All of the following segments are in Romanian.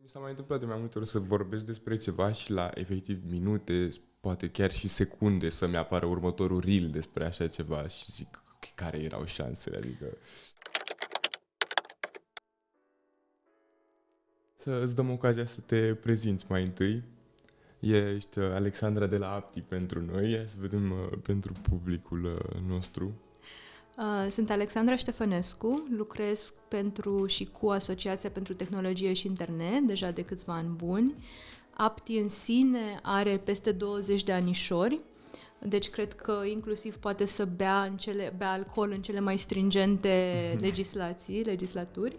Mi s-a mai întâmplat de mai multe ori să vorbesc despre ceva și la efectiv minute, poate chiar și secunde să-mi apară următorul reel despre așa ceva și zic ok, care erau șansele, adică să îți dăm ocazia să te prezinți mai întâi. Ești Alexandra de la Apti pentru noi, hai să vedem pentru publicul nostru. Sunt Alexandra Ștefănescu, lucrez pentru și cu Asociația pentru Tehnologie și Internet deja de câțiva ani buni. Apti în sine are peste 20 de anișori, deci cred că inclusiv poate să bea alcool în cele mai stringente legislaturi.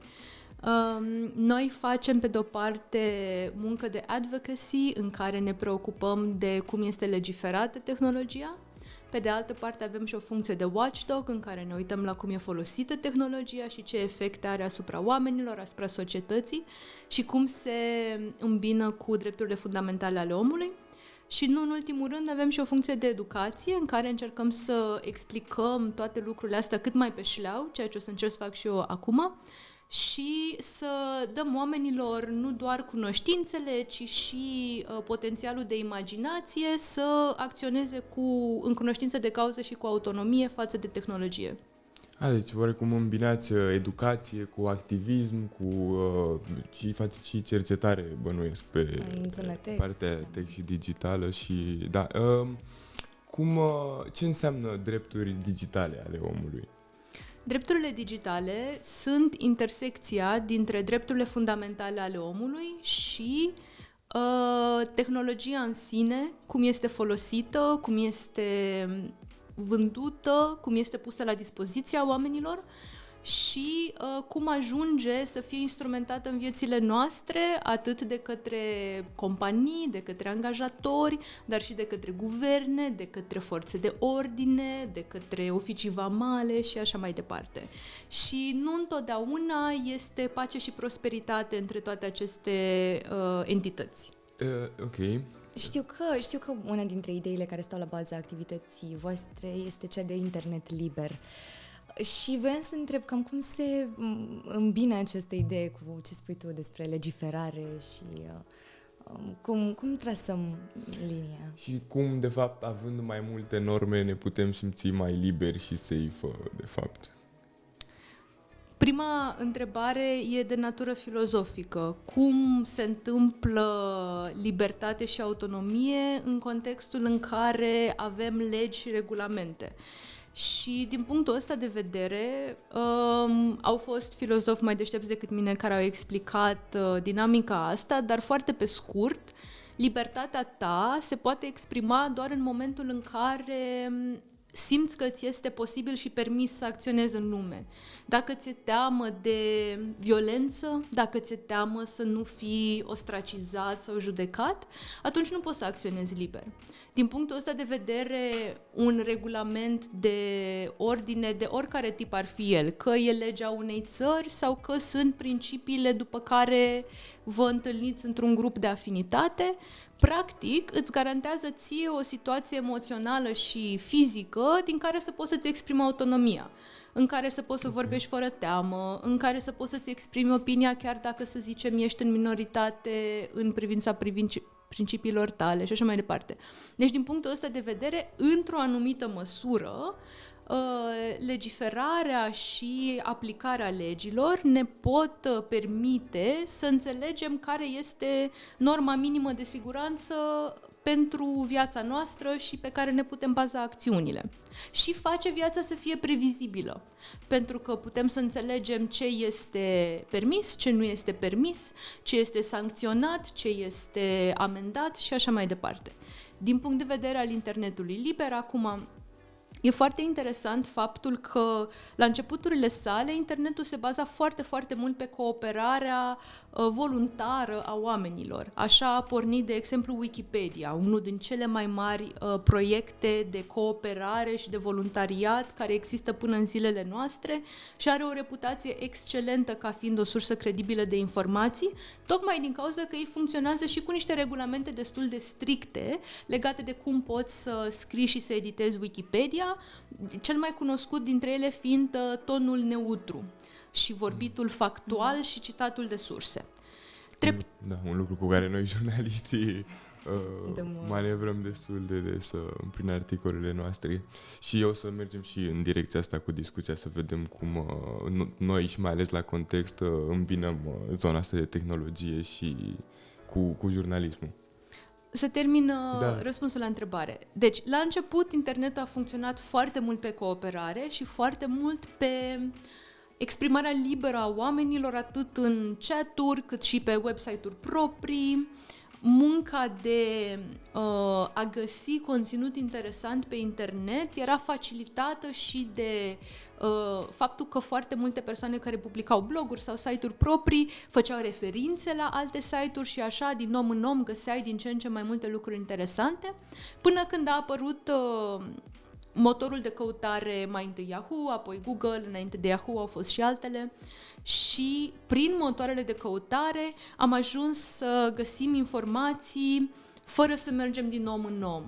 Noi facem pe de-o parte muncă de advocacy în care ne preocupăm de cum este legiferată tehnologia. Pe de altă parte avem și o funcție de watchdog în care ne uităm la cum e folosită tehnologia și ce efecte are asupra oamenilor, asupra societății și cum se îmbină cu drepturile fundamentale ale omului. Și nu în ultimul rând avem și o funcție de educație în care încercăm să explicăm toate lucrurile astea cât mai pe șleau, ceea ce o să încerc să fac și eu acum, și să dăm oamenilor nu doar cunoștințele, ci și potențialul de imaginație să acționeze în cunoștință de cauză și cu autonomie față de tehnologie. Deci oarecum îmbinați educație cu activism, și faceți și cercetare, bănuiesc, pe partea tech și digitală și da. Ce înseamnă drepturi digitale ale omului? Drepturile digitale sunt intersecția dintre drepturile fundamentale ale omului și tehnologia în sine, cum este folosită, cum este vândută, cum este pusă la dispoziția oamenilor și cum ajunge să fie instrumentată în viețile noastre, atât de către companii, de către angajatori, dar și de către guverne, de către forțe de ordine, de către oficii vamale și așa mai departe. Și nu întotdeauna este pace și prosperitate între toate aceste entități. Ok. Știu că una dintre ideile care stau la baza activității voastre este cea de internet liber. Și voiam să întreb cam cum se îmbine această idee cu ce spui tu despre legiferare și cum trasăm linia. Și cum, de fapt, având mai multe norme, ne putem simți mai liberi și safe, de fapt. Prima întrebare e de natură filozofică. Cum se întâmplă libertate și autonomie în contextul în care avem legi și regulamente? Și din punctul ăsta de vedere, au fost filozofi mai deștepți decât mine care au explicat dinamica asta, dar foarte pe scurt, libertatea ta se poate exprima doar în momentul în care simți că ți este posibil și permis să acționezi în lume. Dacă ți-e teamă de violență, dacă ți-e teamă să nu fii ostracizat sau judecat, atunci nu poți să acționezi liber. Din punctul ăsta de vedere, un regulament de ordine, de oricare tip ar fi el, că e legea unei țări sau că sunt principiile după care vă întâlniți într-un grup de afinitate, practic îți garantează ție o situație emoțională și fizică din care să poți să-ți exprimi autonomia, în care să poți să vorbești fără teamă, în care să poți să-ți exprimi opinia chiar dacă, să zicem, ești în minoritate în privința principiilor tale și așa mai departe. Deci, din punctul ăsta de vedere, într-o anumită măsură, legiferarea și aplicarea legilor ne pot permite să înțelegem care este norma minimă de siguranță pentru viața noastră și pe care ne putem baza acțiunile. Și face viața să fie previzibilă, pentru că putem să înțelegem ce este permis, ce nu este permis, ce este sancționat, ce este amendat și așa mai departe. Din punct de vedere al internetului liber, acum, e foarte interesant faptul că la începuturile sale internetul se baza foarte, foarte mult pe cooperarea voluntară a oamenilor. Așa a pornit, de exemplu, Wikipedia, unul din cele mai mari proiecte de cooperare și de voluntariat care există până în zilele noastre și are o reputație excelentă ca fiind o sursă credibilă de informații, tocmai din cauza că ei funcționează și cu niște regulamente destul de stricte legate de cum poți să scrii și să editezi Wikipedia, cel mai cunoscut dintre ele fiind tonul neutru și vorbitul factual și citatul de surse. un lucru cu care noi jurnaliștii manevrăm destul de des prin articolele noastre și o să mergem și în direcția asta cu discuția, să vedem cum noi și mai ales la context îmbinăm zona asta de tehnologie și cu jurnalismul. Să termin răspunsul la întrebare. Deci, la început, internetul a funcționat foarte mult pe cooperare și foarte mult pe exprimarea liberă a oamenilor, atât în chat-uri, cât și pe website-uri proprii. Munca de a găsi conținut interesant pe internet era facilitată și de faptul că foarte multe persoane care publicau bloguri sau site-uri proprii făceau referințe la alte site-uri și așa, din om în om, găseai din ce în ce mai multe lucruri interesante, până când a apărut motorul de căutare, mai întâi Yahoo, apoi Google, înainte de Yahoo au fost și altele, și prin motoarele de căutare am ajuns să găsim informații fără să mergem din om în om.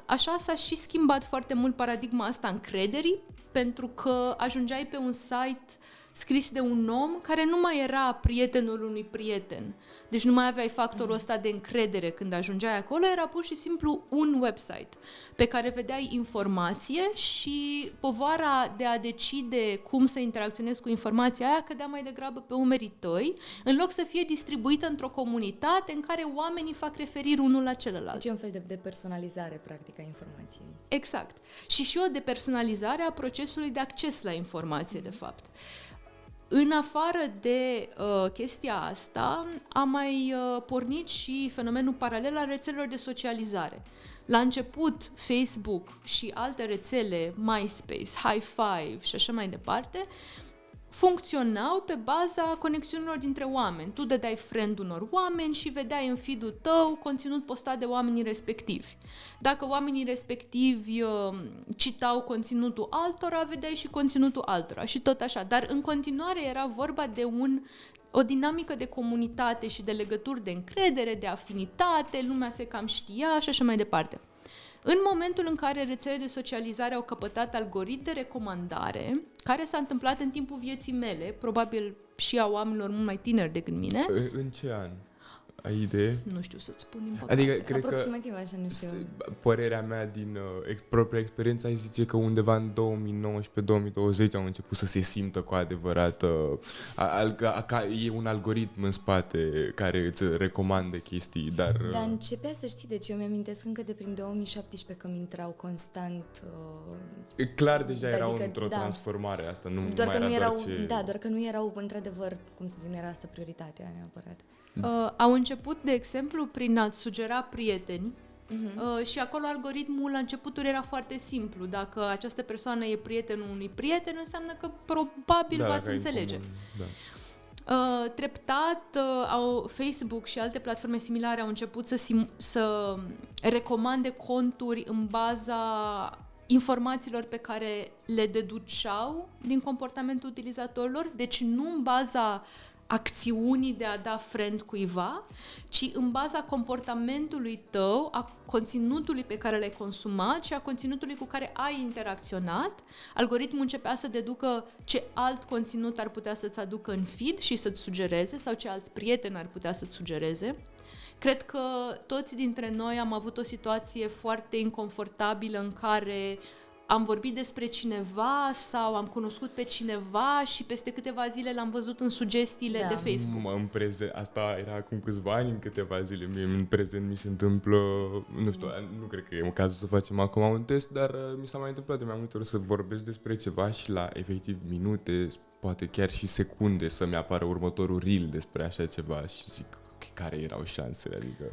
Așa s-a și schimbat foarte mult paradigma asta încrederii, pentru că ajungeai pe un site scris de un om care nu mai era prietenul unui prieten. Deci nu mai aveai factorul ăsta de încredere când ajungeai acolo, era pur și simplu un website pe care vedeai informație și povara de a decide cum să interacționezi cu informația aia cădea mai degrabă pe umerii tăi, în loc să fie distribuită într-o comunitate în care oamenii fac referiri unul la celălalt. Deci e un fel de personalizare, practic, a informației. Exact. Și o depersonalizare a procesului de acces la informație, de fapt. În afară de chestia asta, a mai pornit și fenomenul paralel al rețelelor de socializare. La început, Facebook și alte rețele, MySpace, High Five și așa mai departe, funcționau pe baza conexiunilor dintre oameni. Tu dădeai friend unor oameni și vedeai în feed-ul tău conținut postat de oamenii respectivi. Dacă oamenii respectivi citau conținutul altora, vedeai și conținutul altora și tot așa. Dar în continuare era vorba de o dinamică de comunitate și de legături de încredere, de afinitate, lumea se cam știa și așa mai departe. În momentul în care rețelele de socializare au căpătat algoritmi de recomandare, care s-a întâmplat în timpul vieții mele, probabil și a oamenilor mult mai tineri decât mine. În ce an? Ai idee? Nu știu să-ți spun din păcate. Adică, cred aproximativ așa, nu știu. Părerea mea din propria experiență, aș zice că undeva în 2019-2020 au început să se simtă cu adevărat e un algoritm în spate care îți recomandă chestii, dar începea să știi, deci eu mi-amintesc încă de prin 2017 că mi intrau constant clar deja erau într-o transformare asta, nu doar mai că era nu erau, doar ce... doar că nu erau într-adevăr, cum să zic, nu era asta prioritatea neapărat. Au început, de exemplu, prin a-ți sugera prieteni și acolo algoritmul la începuturi era foarte simplu. Dacă această persoană e prietenul unui prieten, înseamnă că probabil v-ați înțelege. Treptat, Facebook și alte platforme similare au început să recomande conturi în baza informațiilor pe care le deduceau din comportamentul utilizatorilor, deci nu în baza acțiunii de a da friend cuiva, ci în baza comportamentului tău, a conținutului pe care l-ai consumat și a conținutului cu care ai interacționat. Algoritmul începea să deducă ce alt conținut ar putea să-ți aducă în feed și să-ți sugereze sau ce alți prieteni ar putea să-ți sugereze. Cred că toți dintre noi am avut o situație foarte inconfortabilă în care am vorbit despre cineva sau am cunoscut pe cineva și peste câteva zile l-am văzut în sugestiile de Facebook. Asta era acum câțiva ani, în câteva zile. În prezent mi se întâmplă, nu știu, nu cred că e cazul să facem acum un test, dar mi s-a mai întâmplat de mai multe ori să vorbesc despre ceva și la efectiv minute, poate chiar și secunde să-mi apară următorul reel despre așa ceva și zic, care erau șansele, adică...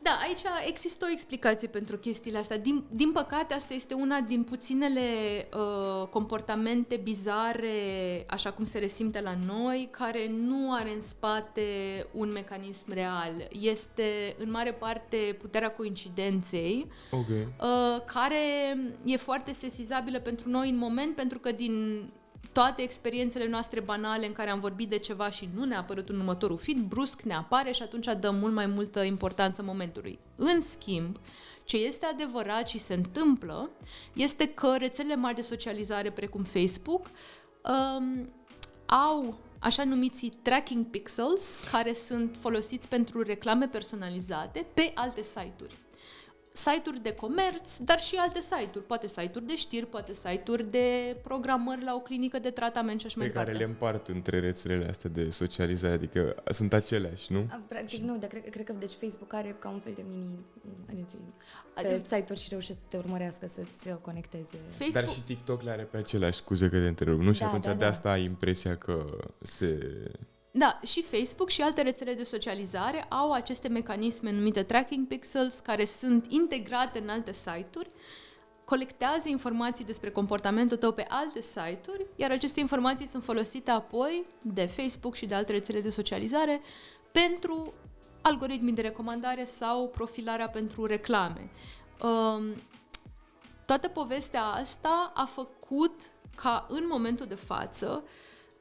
Da, aici există o explicație pentru chestiile astea. Din păcate, asta este una din puținele comportamente bizare, așa cum se resimte la noi, care nu are în spate un mecanism real. Este, în mare parte, puterea coincidenței, care e foarte sesizabilă pentru noi în moment, pentru că din toate experiențele noastre banale în care am vorbit de ceva și nu ne-a apărut în următorul feed, brusc ne apare și atunci dăm mult mai multă importanță momentului. În schimb, ce este adevărat și se întâmplă este că rețelele mari de socializare precum Facebook au așa numiții tracking pixels, care sunt folosiți pentru reclame personalizate pe alte site-uri. Site-uri de comerț, dar și alte site-uri. Poate site-uri de știri, poate site-uri de programări la o clinică de tratament și așa mai Pe departe. care le împart între rețelele astea de socializare, adică sunt aceleași, nu? Practic nu, dar cred că deci Facebook are ca un fel de mini-agenții pe site-uri și reușește să te urmărească, să-ți conecteze. Facebook... Dar și TikTok le are pe aceleași, scuze că te întrerup, nu? Și atunci de asta ai impresia că se... Da, și Facebook și alte rețele de socializare au aceste mecanisme numite tracking pixels care sunt integrate în alte site-uri, colectează informații despre comportamentul tău pe alte site-uri, iar aceste informații sunt folosite apoi de Facebook și de alte rețele de socializare pentru algoritmii de recomandare sau profilarea pentru reclame. Toată povestea asta a făcut ca în momentul de față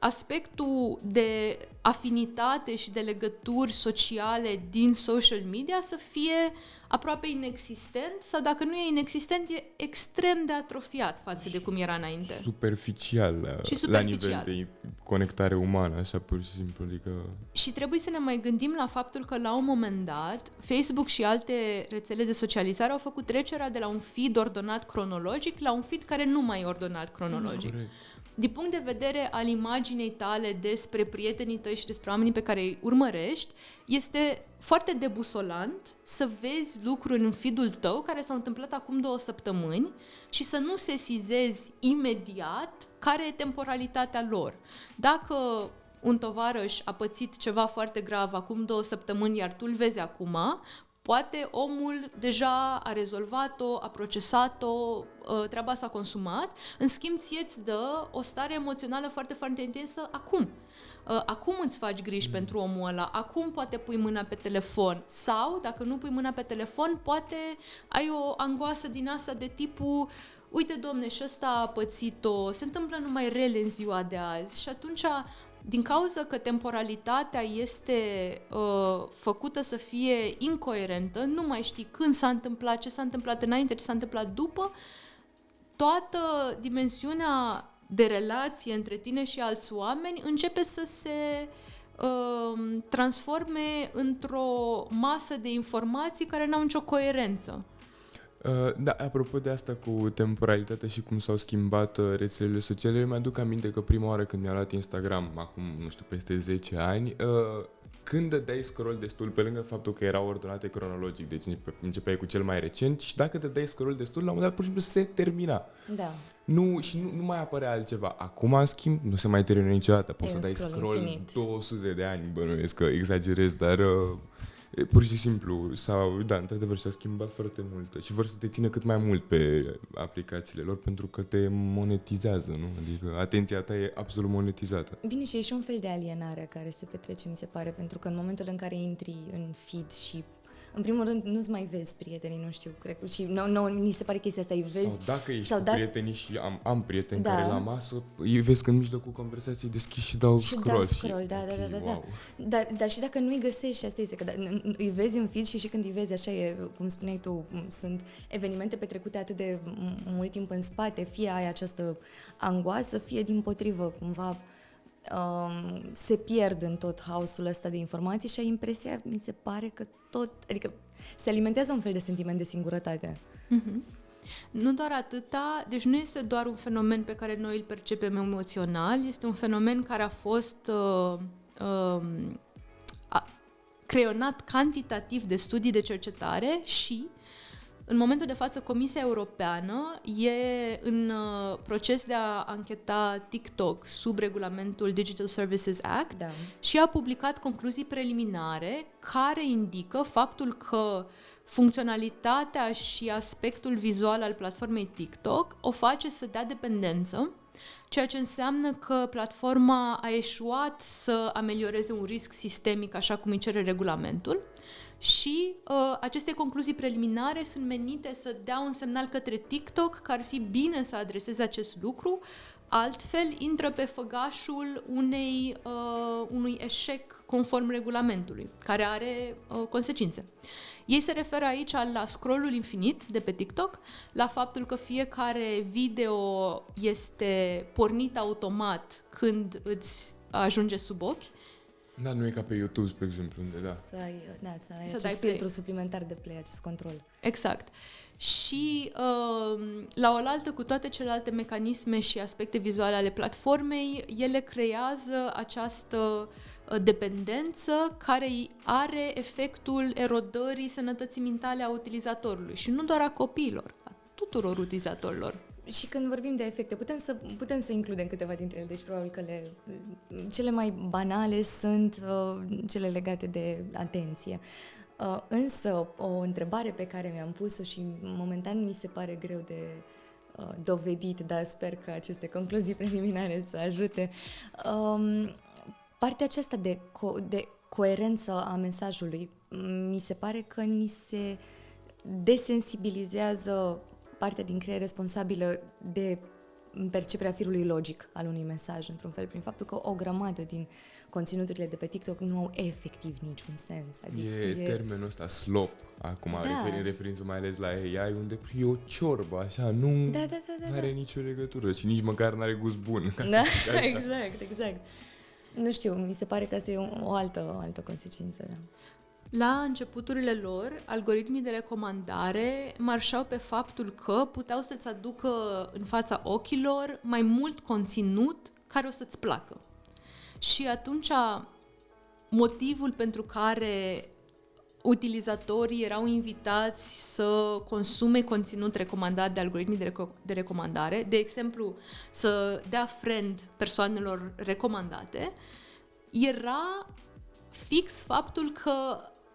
aspectul de afinitate și de legături sociale din social media să fie aproape inexistent sau dacă nu e inexistent, e extrem de atrofiat față de cum era înainte. Superficial la nivel de conectare umană, așa pur și simplu. Adică... Și trebuie să ne mai gândim la faptul că la un moment dat Facebook și alte rețele de socializare au făcut trecerea de la un feed ordonat cronologic la un feed care nu mai e ordonat cronologic. Corect. Din punct de vedere al imaginei tale despre prietenii tăi și despre oamenii pe care îi urmărești, este foarte debusolant să vezi lucruri în feed-ul tău care s-au întâmplat acum 2 săptămâni și să nu sesizezi imediat care e temporalitatea lor. Dacă un tovarăș a pățit ceva foarte grav acum 2 săptămâni, iar tu îl vezi acum, poate omul deja a rezolvat-o, a procesat-o, treaba s-a consumat, în schimb ție îți dă o stare emoțională foarte, foarte intensă acum. Acum îți faci griji pentru omul ăla, acum poate pui mâna pe telefon sau, dacă nu pui mâna pe telefon, poate ai o angoasă din asta de tipul uite, domne, și ăsta a pățit-o, se întâmplă numai rele în ziua de azi și atunci... Din cauza că temporalitatea este făcută să fie incoerentă, nu mai știi când s-a întâmplat, ce s-a întâmplat înainte, ce s-a întâmplat după, toată dimensiunea de relație între tine și alți oameni începe să se transforme într-o masă de informații care n-au nicio coerență. Da, apropo de asta cu temporalitatea și cum s-au schimbat rețelele sociale, mi-aduc aminte că prima oară când mi-a luat Instagram, acum, nu știu, peste 10 ani, când dădeai scroll destul, pe lângă faptul că erau ordonate cronologic, deci începeai cu cel mai recent și dacă dădeai scroll destul, la un moment dat, pur și simplu, se termina. Da. Nu mai apărea altceva. Acum, în schimb, nu se mai termină niciodată. Poți să dai scroll infinit. 200 de ani, bănuiesc că exagerez, dar... pur și simplu, da, într-adevăr și-au schimbat foarte mult și vor să te țină cât mai mult pe aplicațiile lor pentru că te monetizează, nu? Adică atenția ta e absolut monetizată. Bine, și e și un fel de alienare care se petrece, mi se pare, pentru că în momentul în care intri în feed și în primul rând nu-ți mai vezi prietenii, nu știu, cred, și mi se pare chestia asta, îi vezi... Sau dacă ești cu prietenii și am prieteni care la masă, îi vezi că în mijlocul conversației deschizi și dau scroll. Da. Wow. Dar și dacă nu îi găsești, asta este, că îi vezi în feed și când îi vezi, așa e, cum spuneai tu, sunt evenimente petrecute atât de mult timp în spate, fie ai această angoasă, fie dimpotrivă, cumva... se pierd în tot haosul ăsta de informații și ai impresia, mi se pare că adică se alimentează un fel de sentiment de singurătate. Mm-hmm. Nu doar atâta, deci nu este doar un fenomen pe care noi îl percepem emoțional, este un fenomen care a fost creionat cantitativ de studii de cercetare și în momentul de față, Comisia Europeană e în proces de a ancheta TikTok sub regulamentul Digital Services Act și a publicat concluzii preliminare care indică faptul că funcționalitatea și aspectul vizual al platformei TikTok o face să dea dependență, ceea ce înseamnă că platforma a eșuat să amelioreze un risc sistemic așa cum îi cere regulamentul. Și aceste concluzii preliminare sunt menite să dea un semnal către TikTok că ar fi bine să adreseze acest lucru, altfel intră pe făgașul unui eșec conform regulamentului, care are consecințe. Ei se referă aici la scrollul infinit de pe TikTok, la faptul că fiecare video este pornit automat când îți ajunge sub ochi. Da, nu e ca pe YouTube, spre exemplu, unde, da. Să ai Să acest dai filtru play. suplimentar de play, acest control. Exact. Și la oaltă cu toate celelalte mecanisme și aspecte vizuale ale platformei, ele creează această dependență care are efectul erodării sănătății mentale a utilizatorului și nu doar a copiilor, a tuturor utilizatorilor. Și când vorbim de efecte, putem să includem câteva dintre ele, deci probabil că cele mai banale sunt cele legate de atenție. Însă, o întrebare pe care mi-am pus-o și momentan mi se pare greu de dovedit, dar sper că aceste concluzii preliminare să ajute. Partea aceasta de coerență a mesajului, mi se pare că ni se desensibilizează partea din creier responsabilă de perceperea firului logic al unui mesaj, într-un fel, prin faptul că o grămadă din conținuturile de pe TikTok nu au efectiv niciun sens. Adică termenul ăsta, slop, acum, Da. referință mai ales la AI, unde e o ciorbă, așa, nu are nicio legătură și nici măcar n-are gust bun. Ca Da, să zic așa. exact. Nu știu, mi se pare că asta e o altă consecință. Da. La începuturile lor, algoritmii de recomandare marșau pe faptul că puteau să-ți aducă în fața ochilor mai mult conținut care o să-ți placă. Și atunci motivul pentru care utilizatorii erau invitați să consume conținut recomandat de algoritmii de recomandare, de exemplu, să dea friend persoanelor recomandate, era fix faptul că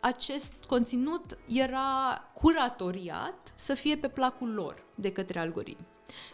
acest conținut era curatoriat să fie pe placul lor de către algoritmi.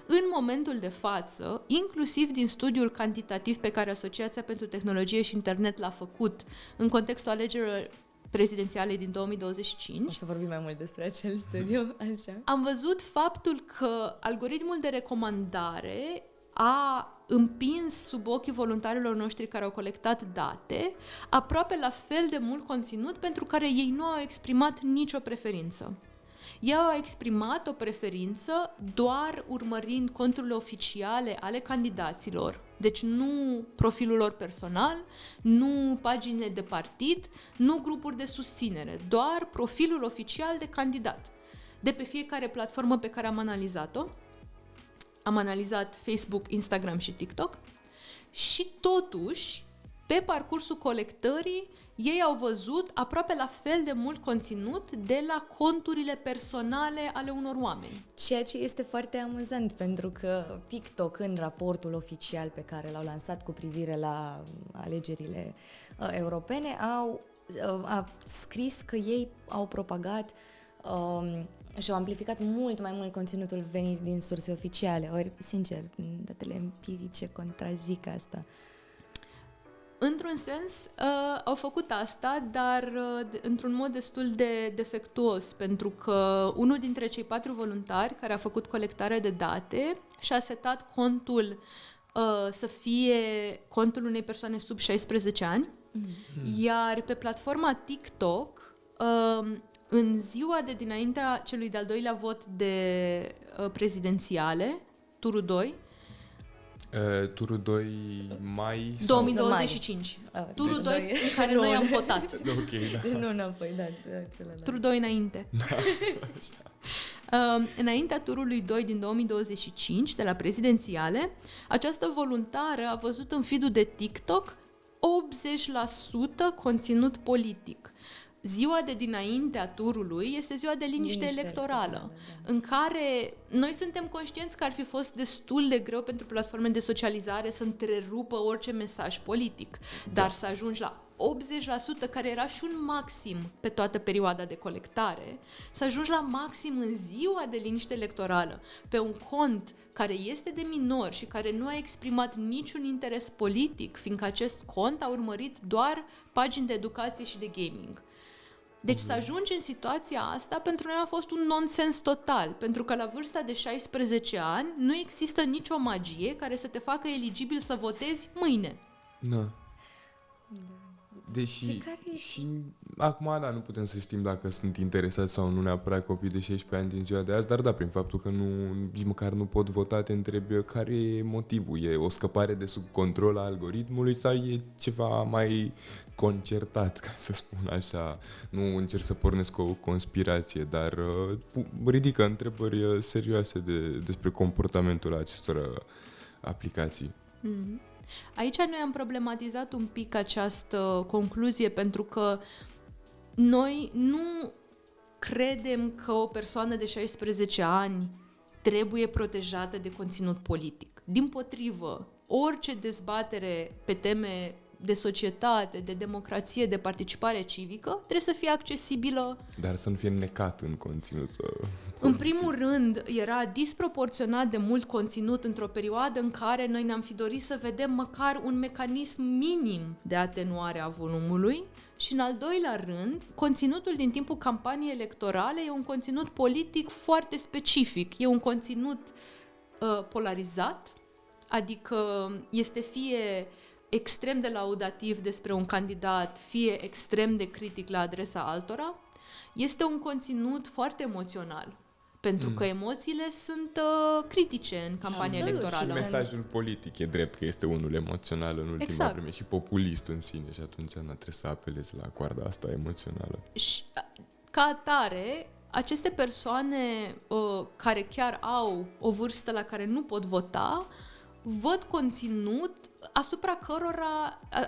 În momentul de față, inclusiv din studiul cantitativ pe care Asociația pentru Tehnologie și Internet l-a făcut în contextul alegerilor prezidențiale din 2025, O să vorbim mai mult despre acel studiu, așa. am văzut faptul că algoritmul de recomandare a împins sub ochii voluntarilor noștri care au colectat date aproape la fel de mult conținut pentru care ei nu au exprimat nicio preferință. Ei au exprimat o preferință doar urmărind conturile oficiale ale candidaților, deci nu profilul lor personal, nu paginile de partid, nu grupuri de susținere, doar profilul oficial de candidat. De pe fiecare platformă pe care am analizat-o, am analizat Facebook, Instagram și TikTok și totuși, pe parcursul colectării, ei au văzut aproape la fel de mult conținut de la conturile personale ale unor oameni. Ceea ce este foarte amuzant, pentru că TikTok, în raportul oficial pe care l-au lansat cu privire la alegerile europene, a scris că ei au propagat și au amplificat mult mai mult conținutul venit din surse oficiale. Ori, sincer, datele empirice contrazic asta. Într-un sens, au făcut asta, dar într-un mod destul de defectuos, pentru că unul dintre cei 4 voluntari care a făcut colectarea de date și-a setat contul să fie contul unei persoane sub 16 ani, iar pe platforma TikTok, în ziua de dinaintea celui de-al doilea vot de prezidențiale, turul 2, Turul 2 mai 2025. Turul deci 2 în care noi am votat. Ok, da. Deci nu înapoi, da, celălalt. Turul 2 înainte. Înaintea turului 2 din 2025, de la prezidențiale, această voluntară a văzut în feed-ul de TikTok 80% conținut politic. Ziua de dinaintea turului este ziua de liniște electorală, da. în care noi suntem conștienți că ar fi fost destul de greu pentru platforme de socializare să întrerupă orice mesaj politic, dar să ajungi la 80%, care era și un maxim pe toată perioada de colectare, să ajungi la maxim în ziua de liniște electorală, pe un cont care este de minor și care nu a exprimat niciun interes politic, fiindcă acest cont a urmărit doar pagini de educație și de gaming. Deci să ajungi în situația asta pentru noi a fost un nonsens total, pentru că la vârsta de 16 ani nu există nicio magie care să te facă eligibil să votezi mâine. Da. Deși și acum, da, nu putem să știm dacă sunt interesați sau nu neapărat copii de 16 ani din ziua de azi, dar da, prin faptul că nici măcar nu pot vota, te întrebi care e motivul. E o scăpare de sub control a algoritmului sau e ceva mai concertat, ca să spun așa. Nu încerc să pornesc o conspirație, dar ridică întrebări serioase despre comportamentul acestor aplicații. Mm-hmm. Aici noi am problematizat un pic această concluzie pentru că noi nu credem că o persoană de 16 ani trebuie protejată de conținut politic. Dimpotrivă, orice dezbatere pe teme de societate, de democrație, de participare civică, trebuie să fie accesibilă. Dar să nu fie necat în conținut. În primul rând, era disproporționat de mult conținut într-o perioadă în care noi ne-am fi dorit să vedem măcar un mecanism minim de atenuare a volumului și, în al doilea rând, conținutul din timpul campaniei electorale e un conținut politic foarte specific. E un conținut polarizat, adică este fie extrem de laudativ despre un candidat, fie extrem de critic la adresa altora. Este un conținut foarte emoțional, pentru că emoțiile sunt critice în campania electorală. Și mesajul politic e drept că este unul emoțional în ultima vreme și populist în sine și atunci nu trebuie să apelezi la coarda asta emoțională. Și, ca atare, aceste persoane care chiar au o vârstă la care nu pot vota, văd conținut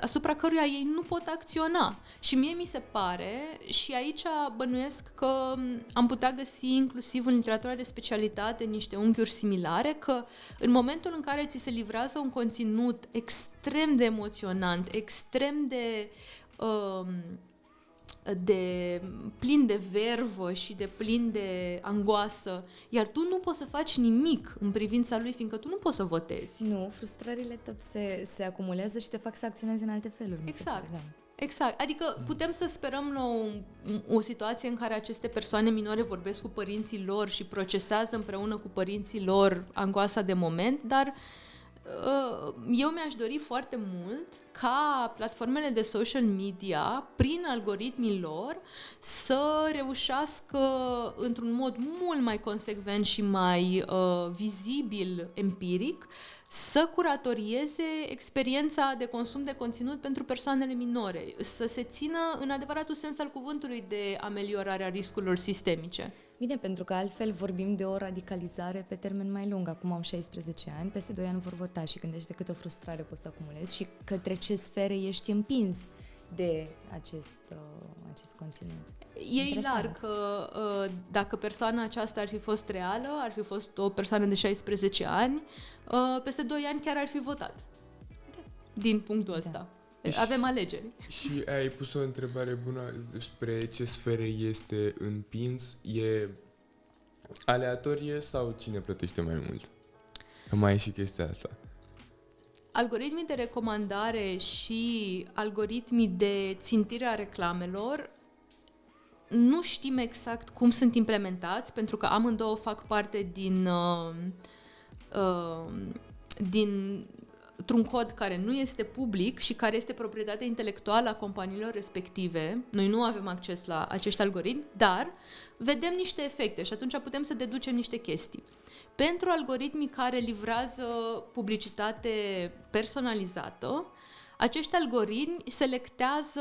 asupra căruia ei nu pot acționa. Și mie mi se pare, și aici bănuiesc că am putea găsi inclusiv în literatura de specialitate niște unghiuri similare, că în momentul în care ți se livrează un conținut extrem de emoționant, extrem de plin de vervă și de plin de angoasă, iar tu nu poți să faci nimic în privința lui, fiindcă tu nu poți să votezi. Nu, frustrările tot se acumulează și te fac să acționezi în alte feluri. Exact. Exact. Adică putem să sperăm la o situație în care aceste persoane minore vorbesc cu părinții lor și procesează împreună cu părinții lor angoasa de moment, dar eu mi-aș dori foarte mult ca platformele de social media, prin algoritmii lor, să reușească într-un mod mult mai consecvent și mai vizibil, empiric, să curatorieze experiența de consum de conținut pentru persoanele minore, să se țină în adevăratul sens al cuvântului de ameliorarea riscurilor sistemice. Bine, pentru că altfel vorbim de o radicalizare pe termen mai lung. Acum au 16 ani, peste 2 ani vor vota și gândește câtă frustrare poți să acumulezi și către ce sfere ești împins de acest conținut. E hilar că dacă persoana aceasta ar fi fost reală, ar fi fost o persoană de 16 ani, peste 2 ani chiar ar fi votat. Da. Din punctul ăsta. Avem alegeri. Și ai pus o întrebare bună despre ce sfere este împins. E aleatorie sau cine plătește mai mult? Că mai e și chestia asta. Algoritmii de recomandare și algoritmii de țintire a reclamelor nu știm exact cum sunt implementați, pentru că amândouă fac parte dintr-un cod care nu este public și care este proprietatea intelectuală a companiilor respective. Noi nu avem acces la acești algoritmi, dar vedem niște efecte și atunci putem să deducem niște chestii. Pentru algoritmii care livrează publicitate personalizată, acești algoritmi selectează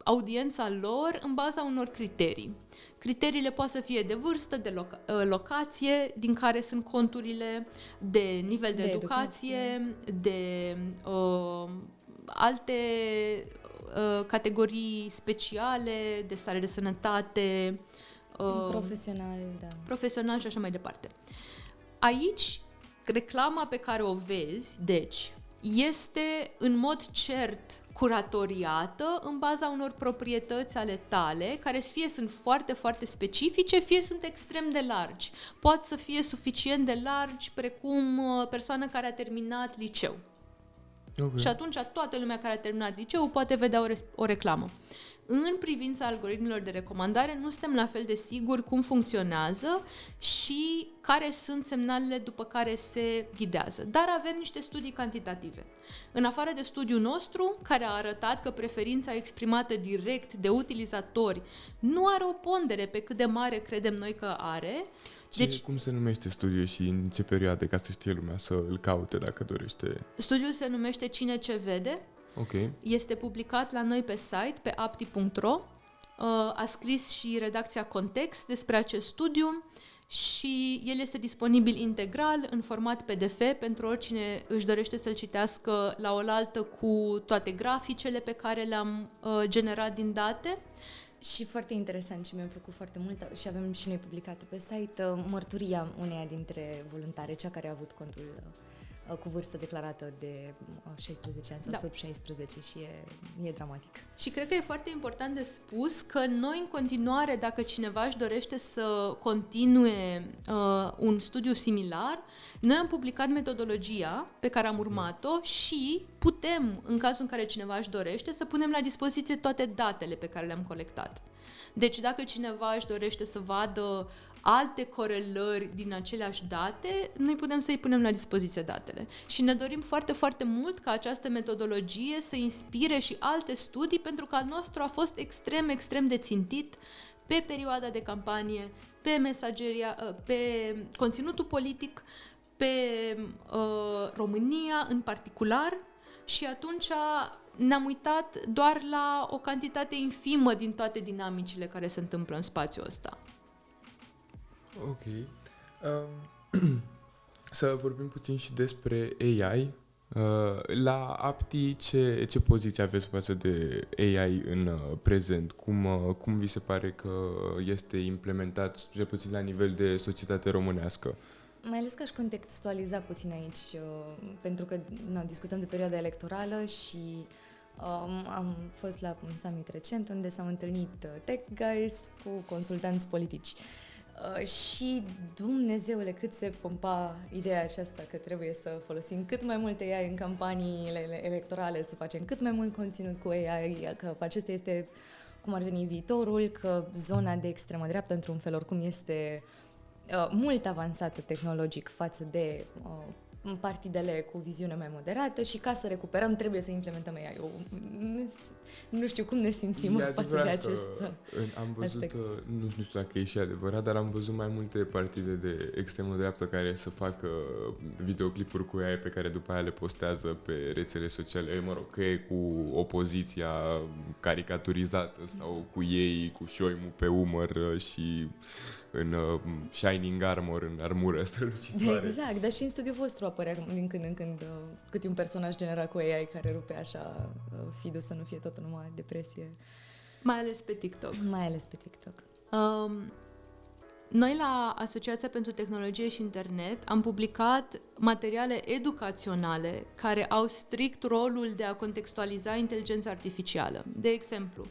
audiența lor în baza unor criterii. Criteriile pot să fie de vârstă, de locație, din care sunt conturile, de nivel de educație, de alte categorii speciale, de stare de sănătate, profesional și așa mai departe. Aici, reclama pe care o vezi, deci, este în mod cert curatoriată în baza unor proprietăți ale tale, care fie sunt foarte, foarte specifice, fie sunt extrem de largi. Pot să fie suficient de largi, precum persoana care a terminat liceu. Okay. Și atunci toată lumea care a terminat liceu poate vedea o reclamă. în privința algoritmilor de recomandare nu suntem la fel de siguri cum funcționează și care sunt semnalele după care se ghidează. Dar avem niște studii cantitative. În afară de studiul nostru, care a arătat că preferința exprimată direct de utilizatori nu are o pondere pe cât de mare credem noi că are. Cum se numește studiul și în ce perioade, ca să știe lumea să îl caute dacă dorește? Studiul se numește Cine ce vede. Ok. Este publicat la noi pe site, pe apti.ro. A scris și redacția Context despre acest studiu și el este disponibil integral în format PDF pentru oricine își dorește să-l citească la oaltă cu toate graficele pe care le-am generat din date. Și foarte interesant și mi-a plăcut foarte mult și avem și noi publicate pe site mărturia uneia dintre voluntare, cea care a avut contul cu vârstă declarată de 16 ani sau sub 16 și e dramatic. Și cred că e foarte important de spus că noi în continuare, dacă cineva își dorește să continue un studiu similar, noi am publicat metodologia pe care am urmat-o și putem, în cazul în care cineva își dorește, să punem la dispoziție toate datele pe care le-am colectat. Deci dacă cineva își dorește să vadă alte corelări din aceleași date, noi putem să-i punem la dispoziție datele. Și ne dorim foarte, foarte mult ca această metodologie să inspire și alte studii, pentru că al nostru a fost extrem, extrem de țintit pe perioada de campanie, pe mesageria, pe conținutul politic, pe România în particular și atunci ne-am uitat doar la o cantitate infimă din toate dinamicile care se întâmplă în spațiul ăsta. Ok. Să vorbim puțin și despre AI. La Apti, ce poziție aveți față de AI în prezent? Cum vi se pare că este implementat, cel puțin la nivel de societate românească? Mai ales că aș contextualiza puțin aici, pentru că discutăm de perioada electorală și am fost la un summit recent unde s-au întâlnit tech guys cu consultanți politici. Și Dumnezeule, cât se pompa ideea aceasta că trebuie să folosim cât mai mult AI în campaniile electorale, să facem cât mai mult conținut cu AI, că acesta este cum ar veni viitorul, că zona de extremă dreaptă, într-un fel, oricum este mult avansată tehnologic față de partidele cu viziune mai moderată și ca să recuperăm trebuie să implementăm AI-ul. Nu știu cum ne simțim față de acest am văzut, aspect. Nu știu dacă e și adevărat, dar am văzut mai multe partide de extremă dreaptă care să facă videoclipuri cu AI pe care după aia le postează pe rețele sociale, mă rog, că e cu opoziția caricaturizată sau cu ei, cu șoimul pe umăr și în Shining Armor, în armură strălucitoare. Exact, dar și în studiul vostru apărea din când în când câte un personaj generat cu AI care rupe așa feed-ul să nu fie tot numai depresie. Mai ales pe TikTok. Mai ales pe TikTok. Noi la Asociația pentru Tehnologie și Internet am publicat materiale educaționale care au strict rolul de a contextualiza inteligența artificială. De exemplu,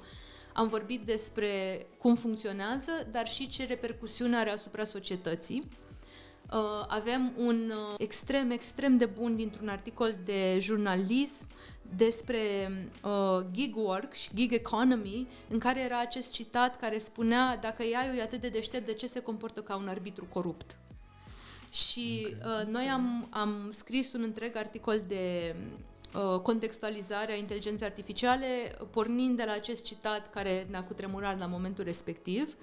am vorbit despre cum funcționează, dar și ce repercusiune are asupra societății. Avem un extrem, extrem de bun dintr-un articol de jurnalism despre gig work și gig economy, în care era acest citat care spunea: dacă AI-ul e atât de deștept, de ce se comportă ca un arbitru corupt? Și noi am scris un întreg articol de contextualizarea inteligenței artificiale, pornind de la acest citat care ne-a cutremurat la momentul respectiv.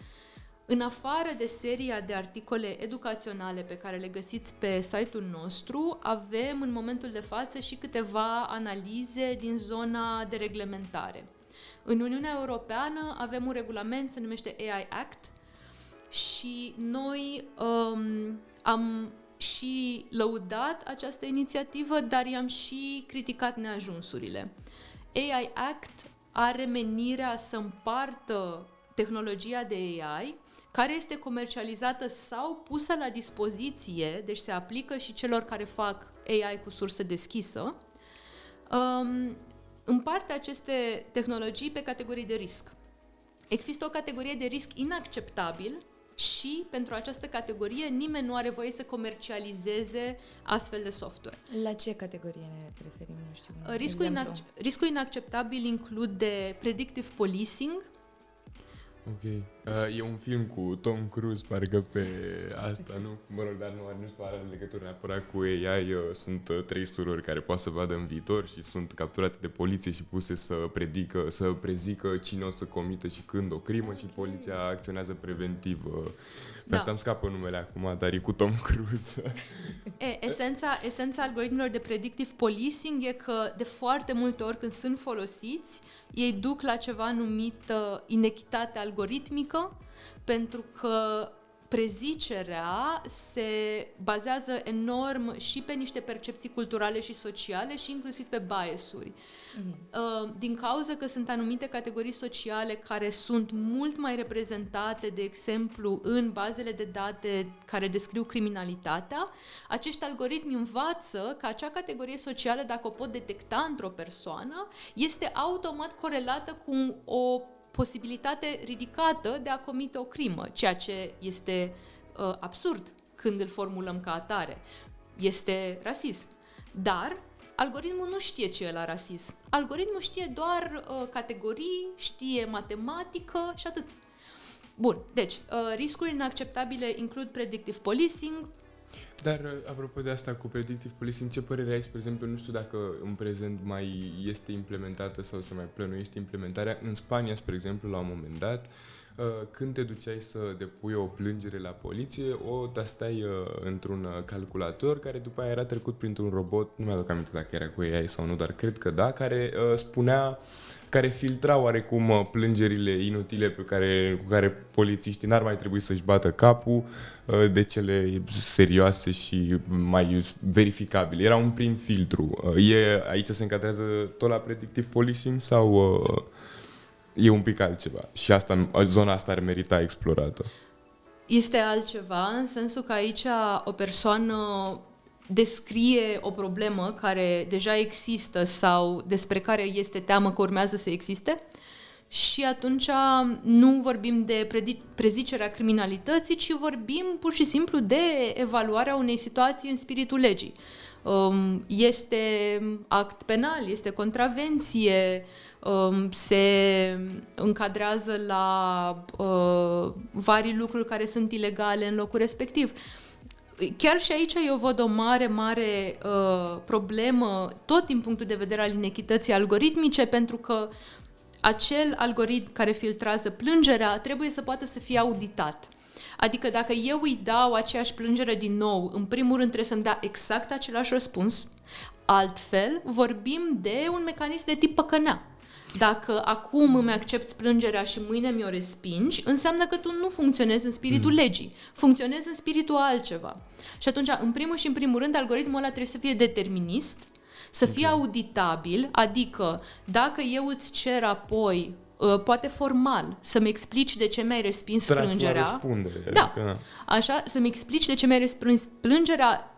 În afară de seria de articole educaționale pe care le găsiți pe site-ul nostru, avem în momentul de față și câteva analize din zona de reglementare. În Uniunea Europeană avem un regulament, se numește AI Act, și noi am și lăudat această inițiativă, dar i-am și criticat neajunsurile. AI Act are menirea să împartă tehnologia de AI, care este comercializată sau pusă la dispoziție, deci se aplică și celor care fac AI cu sursă deschisă, împarte aceste tehnologii pe categorii de risc. Există o categorie de risc inacceptabil și pentru această categorie nimeni nu are voie să comercializeze astfel de software. La ce categorie ne referim? Nu știu. Riscul inacceptabil include predictive policing. Ok. E un film cu Tom Cruise, parcă pe asta, nu? Mă rog, dar nu are legătură neapărat cu AI. Sunt 3 surori care poate să vadă în viitor și sunt capturate de poliție și puse să prezică cine o să comită și când o crimă și poliția acționează preventiv. Pe asta îmi scapă numele acum, dar e cu Tom Cruise. Esența algoritmilor de predictive policing e că de foarte multe ori când sunt folosiți, ei duc la ceva numit inechitate algoritmică, pentru că prezicerea se bazează enorm și pe niște percepții culturale și sociale și inclusiv pe biasuri. Din cauza că sunt anumite categorii sociale care sunt mult mai reprezentate, de exemplu, în bazele de date care descriu criminalitatea, acești algoritmi învață că acea categorie socială, dacă o pot detecta într-o persoană, este automat corelată cu o posibilitate ridicată de a comite o crimă, ceea ce este absurd când îl formulăm ca atare. Este rasism. Dar algoritmul nu știe ce e la rasism. Algoritmul știe doar categorii, știe matematică și atât. Bun, deci, riscuri inacceptabile includ predictive policing. Dar, apropo de asta cu predictive policing, ce părere ai, spre exemplu, nu știu dacă în prezent mai este implementată sau se mai plănuiește implementarea. În Spania, spre exemplu, la un moment dat, când te duceai să depui o plângere la poliție, o tastai într-un calculator care după aia era trecut printr-un robot, nu mi-aduc aminte dacă era cu AI sau nu, dar cred că da, care filtra oarecum plângerile inutile cu care polițiștii n-ar mai trebui să-și bată capul de cele serioase și mai verificabile. Era un prim filtru. Aici se încadrează tot la predictive policing sau e un pic altceva? Și zona asta ar merita explorată. Este altceva, în sensul că aici o persoană descrie o problemă care deja există sau despre care este teamă că urmează să existe și atunci nu vorbim de prezicerea criminalității, ci vorbim pur și simplu de evaluarea unei situații în spiritul legii. Este act penal, este contravenție, se încadrează la vari lucruri care sunt ilegale în locul respectiv. Chiar și aici eu văd o mare problemă, tot din punctul de vedere al inechității algoritmice, pentru că acel algoritm care filtrează plângerea trebuie să poată să fie auditat. Adică dacă eu îi dau aceeași plângere din nou, în primul rând trebuie să-mi dea exact același răspuns, altfel vorbim de un mecanism de tip păcănea. Dacă acum îmi accepți plângerea și mâine mi-o respingi, înseamnă că tu nu funcționezi în spiritul legii, funcționezi în spiritul altceva. Și atunci, în primul rând, algoritmul ăla trebuie să fie determinist, să fie auditabil, adică dacă eu îți cer apoi, poate formal, să-mi explici de ce mi-ai respins plângerea. Da, așa, să-mi explici de ce mi-ai respins plângerea.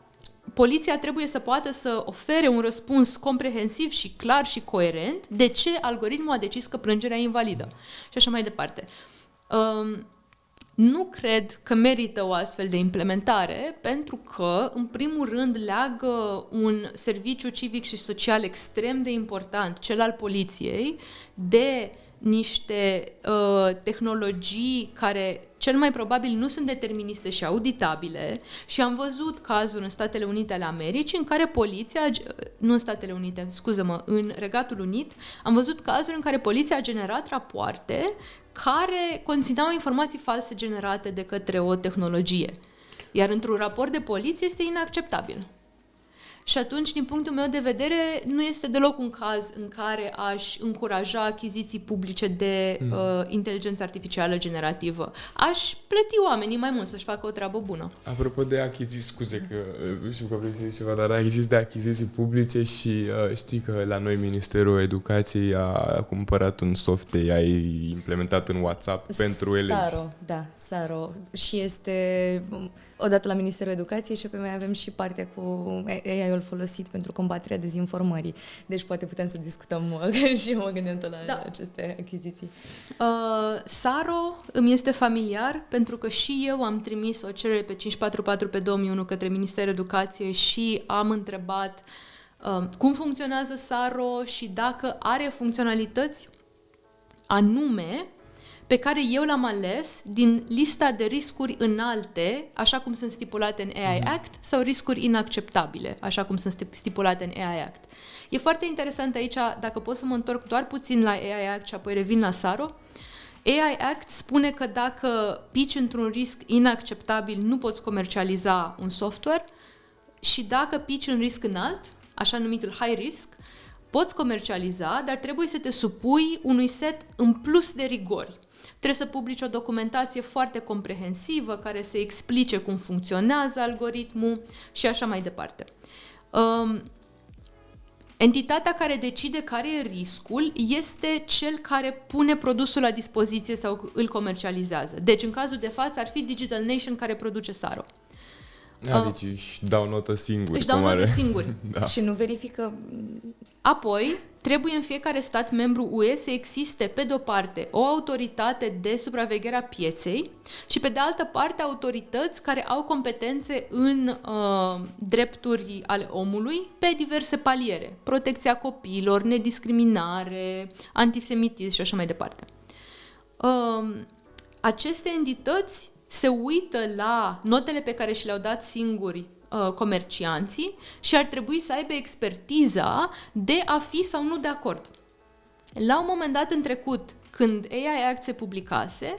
Poliția trebuie să poată să ofere un răspuns comprehensiv și clar și coerent de ce algoritmul a decis că plângerea e invalidă. Și așa mai departe. Nu cred că merită o astfel de implementare, pentru că, în primul rând, leagă un serviciu civic și social extrem de important, cel al poliției, de niște tehnologii care cel mai probabil nu sunt deterministe și auditabile și am văzut cazuri în Statele Unite ale Americii în care poliția, nu în Statele Unite, scuză-mă, în Regatul Unit, am văzut cazuri în care poliția a generat rapoarte care conțineau informații false generate de către o tehnologie. Iar într-un raport de poliție este inacceptabil. Și atunci, din punctul meu de vedere, nu este deloc un caz în care aș încuraja achiziții publice de inteligență artificială generativă. Aș plăti oamenii mai mult să-și facă o treabă bună. Apropo de achiziții, scuze că știu că vrei să zici ceva, dar de achiziții publice și știi că la noi Ministerul Educației a cumpărat un soft AI implementat în WhatsApp pentru elevi. Saro. Și este odată la Ministerul Educației și pe mai avem și partea cu AI AI-ul folosit pentru combaterea dezinformării. Deci poate putem să discutăm și eu mă gândeam tot la aceste achiziții. Saro îmi este familiar pentru că și eu am trimis o cerere pe 544 pe 2001 către Ministerul Educației și am întrebat cum funcționează Saro și dacă are funcționalități anume pe care eu l-am ales din lista de riscuri înalte, așa cum sunt stipulate în AI Act, sau riscuri inacceptabile, așa cum sunt stipulate în AI Act. E foarte interesant aici, dacă pot să mă întorc doar puțin la AI Act și apoi revin la Saro. AI Act spune că dacă pici într-un risc inacceptabil, nu poți comercializa un software și dacă pici în risc înalt, așa numitul high risk, poți comercializa, dar trebuie să te supui unui set în plus de rigori. Trebuie să publici o documentație foarte comprehensivă care să explice cum funcționează algoritmul și așa mai departe. Entitatea care decide care e riscul este cel care pune produsul la dispoziție sau îl comercializează. Deci, în cazul de față, ar fi Digital Nation care produce Saro. Deci își dau notă singuri. Își dau notă singuri. Da. Și nu verifică... Apoi, trebuie în fiecare stat membru UE să existe, pe de-o parte, o autoritate de supraveghere a pieței și, pe de altă parte, autorități care au competențe în drepturi ale omului pe diverse paliere. Protecția copiilor, nediscriminare, antisemitism și așa mai departe. Aceste entități se uită la notele pe care și le-au dat singuri comercianții și ar trebui să aibă expertiza de a fi sau nu de acord. La un moment dat în trecut, când AI Act se publicase,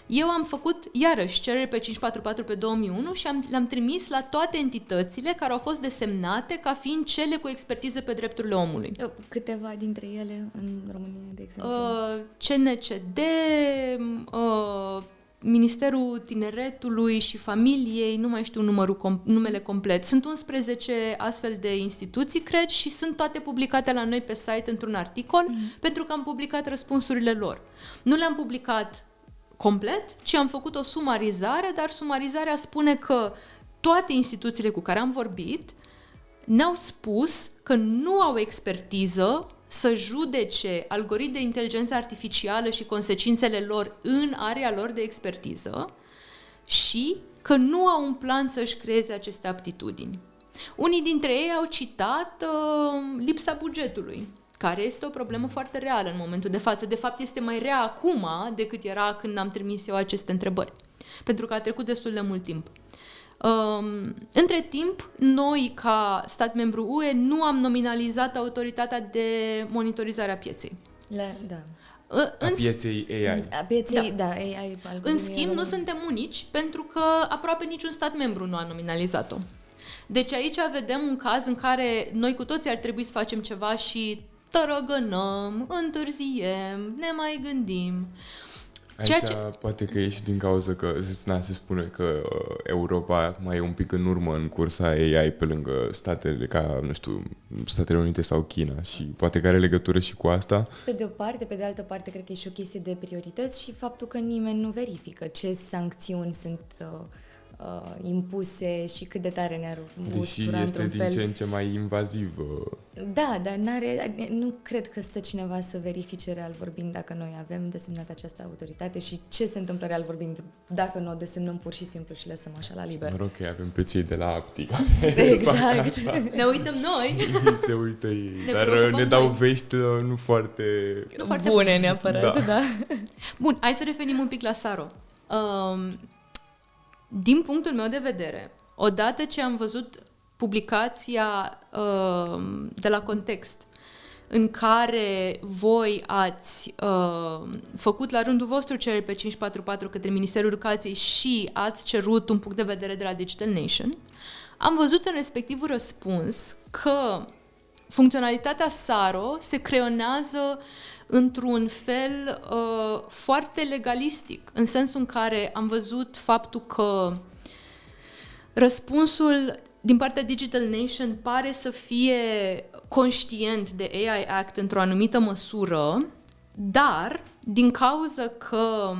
eu am făcut iarăși cerere pe 544 pe 2001 și le-am trimis la toate entitățile care au fost desemnate ca fiind cele cu expertiză pe drepturile omului. Câteva dintre ele în România, de exemplu? CNCD, Ministerul Tineretului și Familiei, nu mai știu numele complet. Sunt 11 astfel de instituții, cred, și sunt toate publicate la noi pe site într-un articol, pentru că am publicat răspunsurile lor. Nu le-am publicat complet, ci am făcut o sumarizare, dar sumarizarea spune că toate instituțiile cu care am vorbit ne-au spus că nu au expertiză să judece algoritmi de inteligență artificială și consecințele lor în area lor de expertiză și că nu au un plan să-și creeze aceste aptitudini. Unii dintre ei au citat lipsa bugetului, care este o problemă foarte reală în momentul de față. De fapt, este mai rea acum decât era când am trimis eu aceste întrebări, pentru că a trecut destul de mult timp. Între timp, noi, ca stat membru UE, nu am nominalizat autoritatea de monitorizare a pieței. A pieței AI. A pieței, da AI. În schimb, nu suntem unici, pentru că aproape niciun stat membru nu a nominalizat-o. Deci aici vedem un caz în care noi cu toții ar trebui să facem ceva și tărăgănăm, întârziem, ne mai gândim. Aici poate că e și din cauza că se spune că Europa mai e un pic în urmă în cursa AI pe lângă statele ca, nu știu, Statele Unite sau China și poate că are legătură și cu asta. Pe de o parte, pe de altă parte, cred că e și o chestie de priorități și faptul că nimeni nu verifică ce sancțiuni sunt impuse și cât de tare ne-ar ustura într-un fel. Deși este din ce în ce mai invaziv. Da, dar nu cred că stă cineva să verifice real vorbind dacă noi avem desemnat această autoritate și ce se întâmplă real vorbind dacă nu o desemnăm pur și simplu și lăsăm așa la liber. Mă rog că avem pe cei de la Aptica. Exact. Ne uităm noi. Se uită ei, dar ne dau vești nu foarte bune neapărat. Da. Bun, hai să revenim un pic la Saro. Din punctul meu de vedere, odată ce am văzut publicația de la Context, în care voi ați făcut la rândul vostru cereri pe 544 către Ministerul Educației și ați cerut un punct de vedere de la Digital Nation, am văzut în respectivul răspuns că funcționalitatea Saro se creionează într-un fel foarte legalistic, în sensul în care am văzut faptul că răspunsul din partea Digital Nation pare să fie conștient de AI Act într-o anumită măsură, dar din cauza că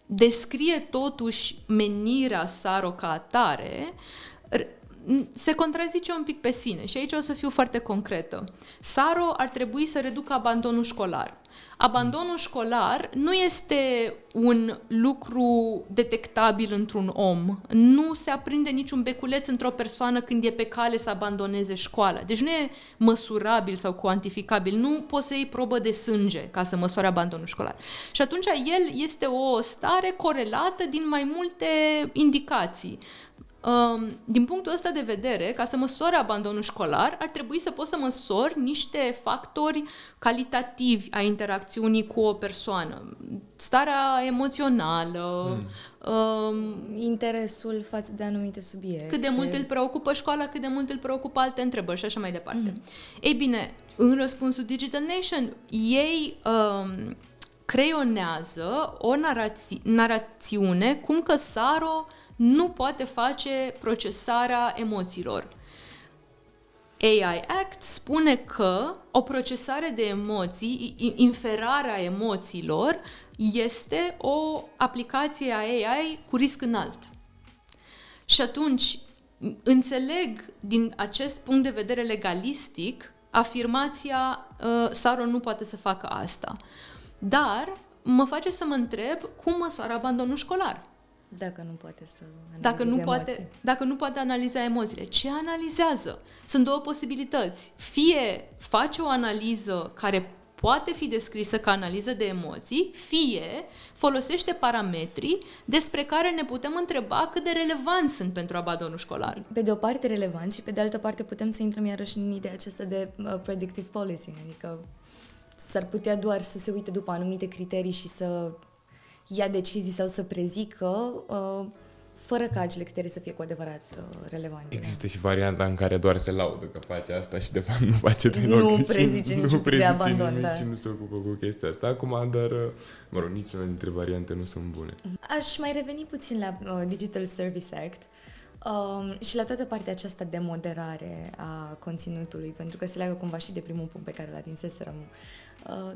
descrie totuși menirea Saro ca atare, se contrazice un pic pe sine și aici o să fiu foarte concretă. Saro ar trebui să reducă abandonul școlar. Abandonul școlar nu este un lucru detectabil într-un om. Nu se aprinde niciun beculeț într-o persoană când e pe cale să abandoneze școala. Deci nu e măsurabil sau cuantificabil. Nu poți să iei probă de sânge ca să măsoare abandonul școlar. Și atunci el este o stare corelată din mai multe indicații. Din punctul ăsta de vedere, ca să măsori abandonul școlar, ar trebui să poți să măsori niște factori calitativi a interacțiunii cu o persoană. Starea emoțională, interesul față de anumite subiecte. Cât de mult îl preocupă școala, cât de mult îl preocupă alte întrebări și așa mai departe. Ei bine, în răspunsul Digital Nation, ei creionează o narațiune cum că Saro nu poate face procesarea emoțiilor. AI Act spune că o procesare de emoții, inferarea emoțiilor, este o aplicație a AI cu risc înalt. Și atunci, înțeleg din acest punct de vedere legalistic afirmația Saro nu poate să facă asta. Dar mă face să mă întreb cum măsoară abandonul școlar. Dacă nu poate să analizeze dacă nu poate analiza emoțiile. Ce analizează? Sunt două posibilități. Fie face o analiză care poate fi descrisă ca analiză de emoții, fie folosește parametri despre care ne putem întreba cât de relevanți sunt pentru abandonul școlar. Pe de o parte relevanți și pe de altă parte putem să intrăm iarăși în ideea aceasta de predictive policing, adică s-ar putea doar să se uite după anumite criterii și să ia decizii sau să prezică fără ca acele criterii să fie cu adevărat relevante. Există și varianta în care doar se laudă că face asta și de fapt nu face deloc. Nu prezice niciun tip de abandon, nimic și nu se ocupă cu chestia asta acum, dar mă rog, niciuna dintre variante nu sunt bune. Aș mai reveni puțin la Digital Service Act și la toată partea aceasta de moderare a conținutului, pentru că se leagă cumva și de primul punct pe care l atinseserăm,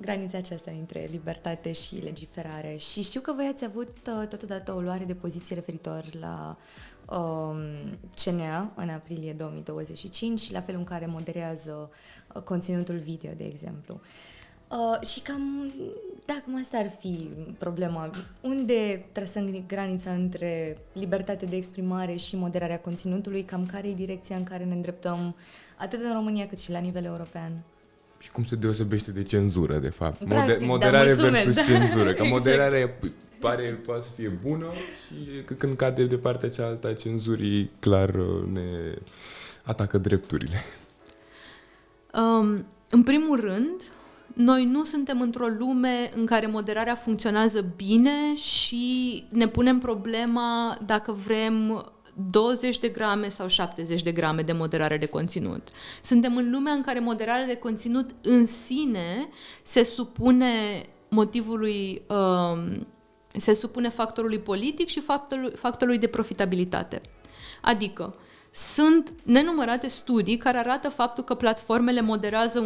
granița aceasta între libertate și legiferare. Și știu că voi ați avut totodată o luare de poziție referitor la CNA în aprilie 2025 și la felul în care moderează conținutul video, de exemplu. Și cam, dacă asta ar fi problema, unde trasăm granița între libertate de exprimare și moderarea conținutului, cam care e direcția în care ne îndreptăm atât în România cât și la nivel european? Și cum se deosebește de cenzură, de fapt? Practic, moderare versus da. cenzură. Că Exact. moderarea poate să fie bună și când cade de partea cealaltă a cenzurii, clar ne atacă drepturile. În primul rând, noi nu suntem într-o lume în care moderarea funcționează bine și ne punem problema dacă vrem 20 de grame sau 70 de grame de moderare de conținut. Suntem în lumea în care moderarea de conținut în sine se supune motivului, se supune factorului politic și factorului de profitabilitate. Adică, sunt nenumărate studii care arată faptul că platformele moderează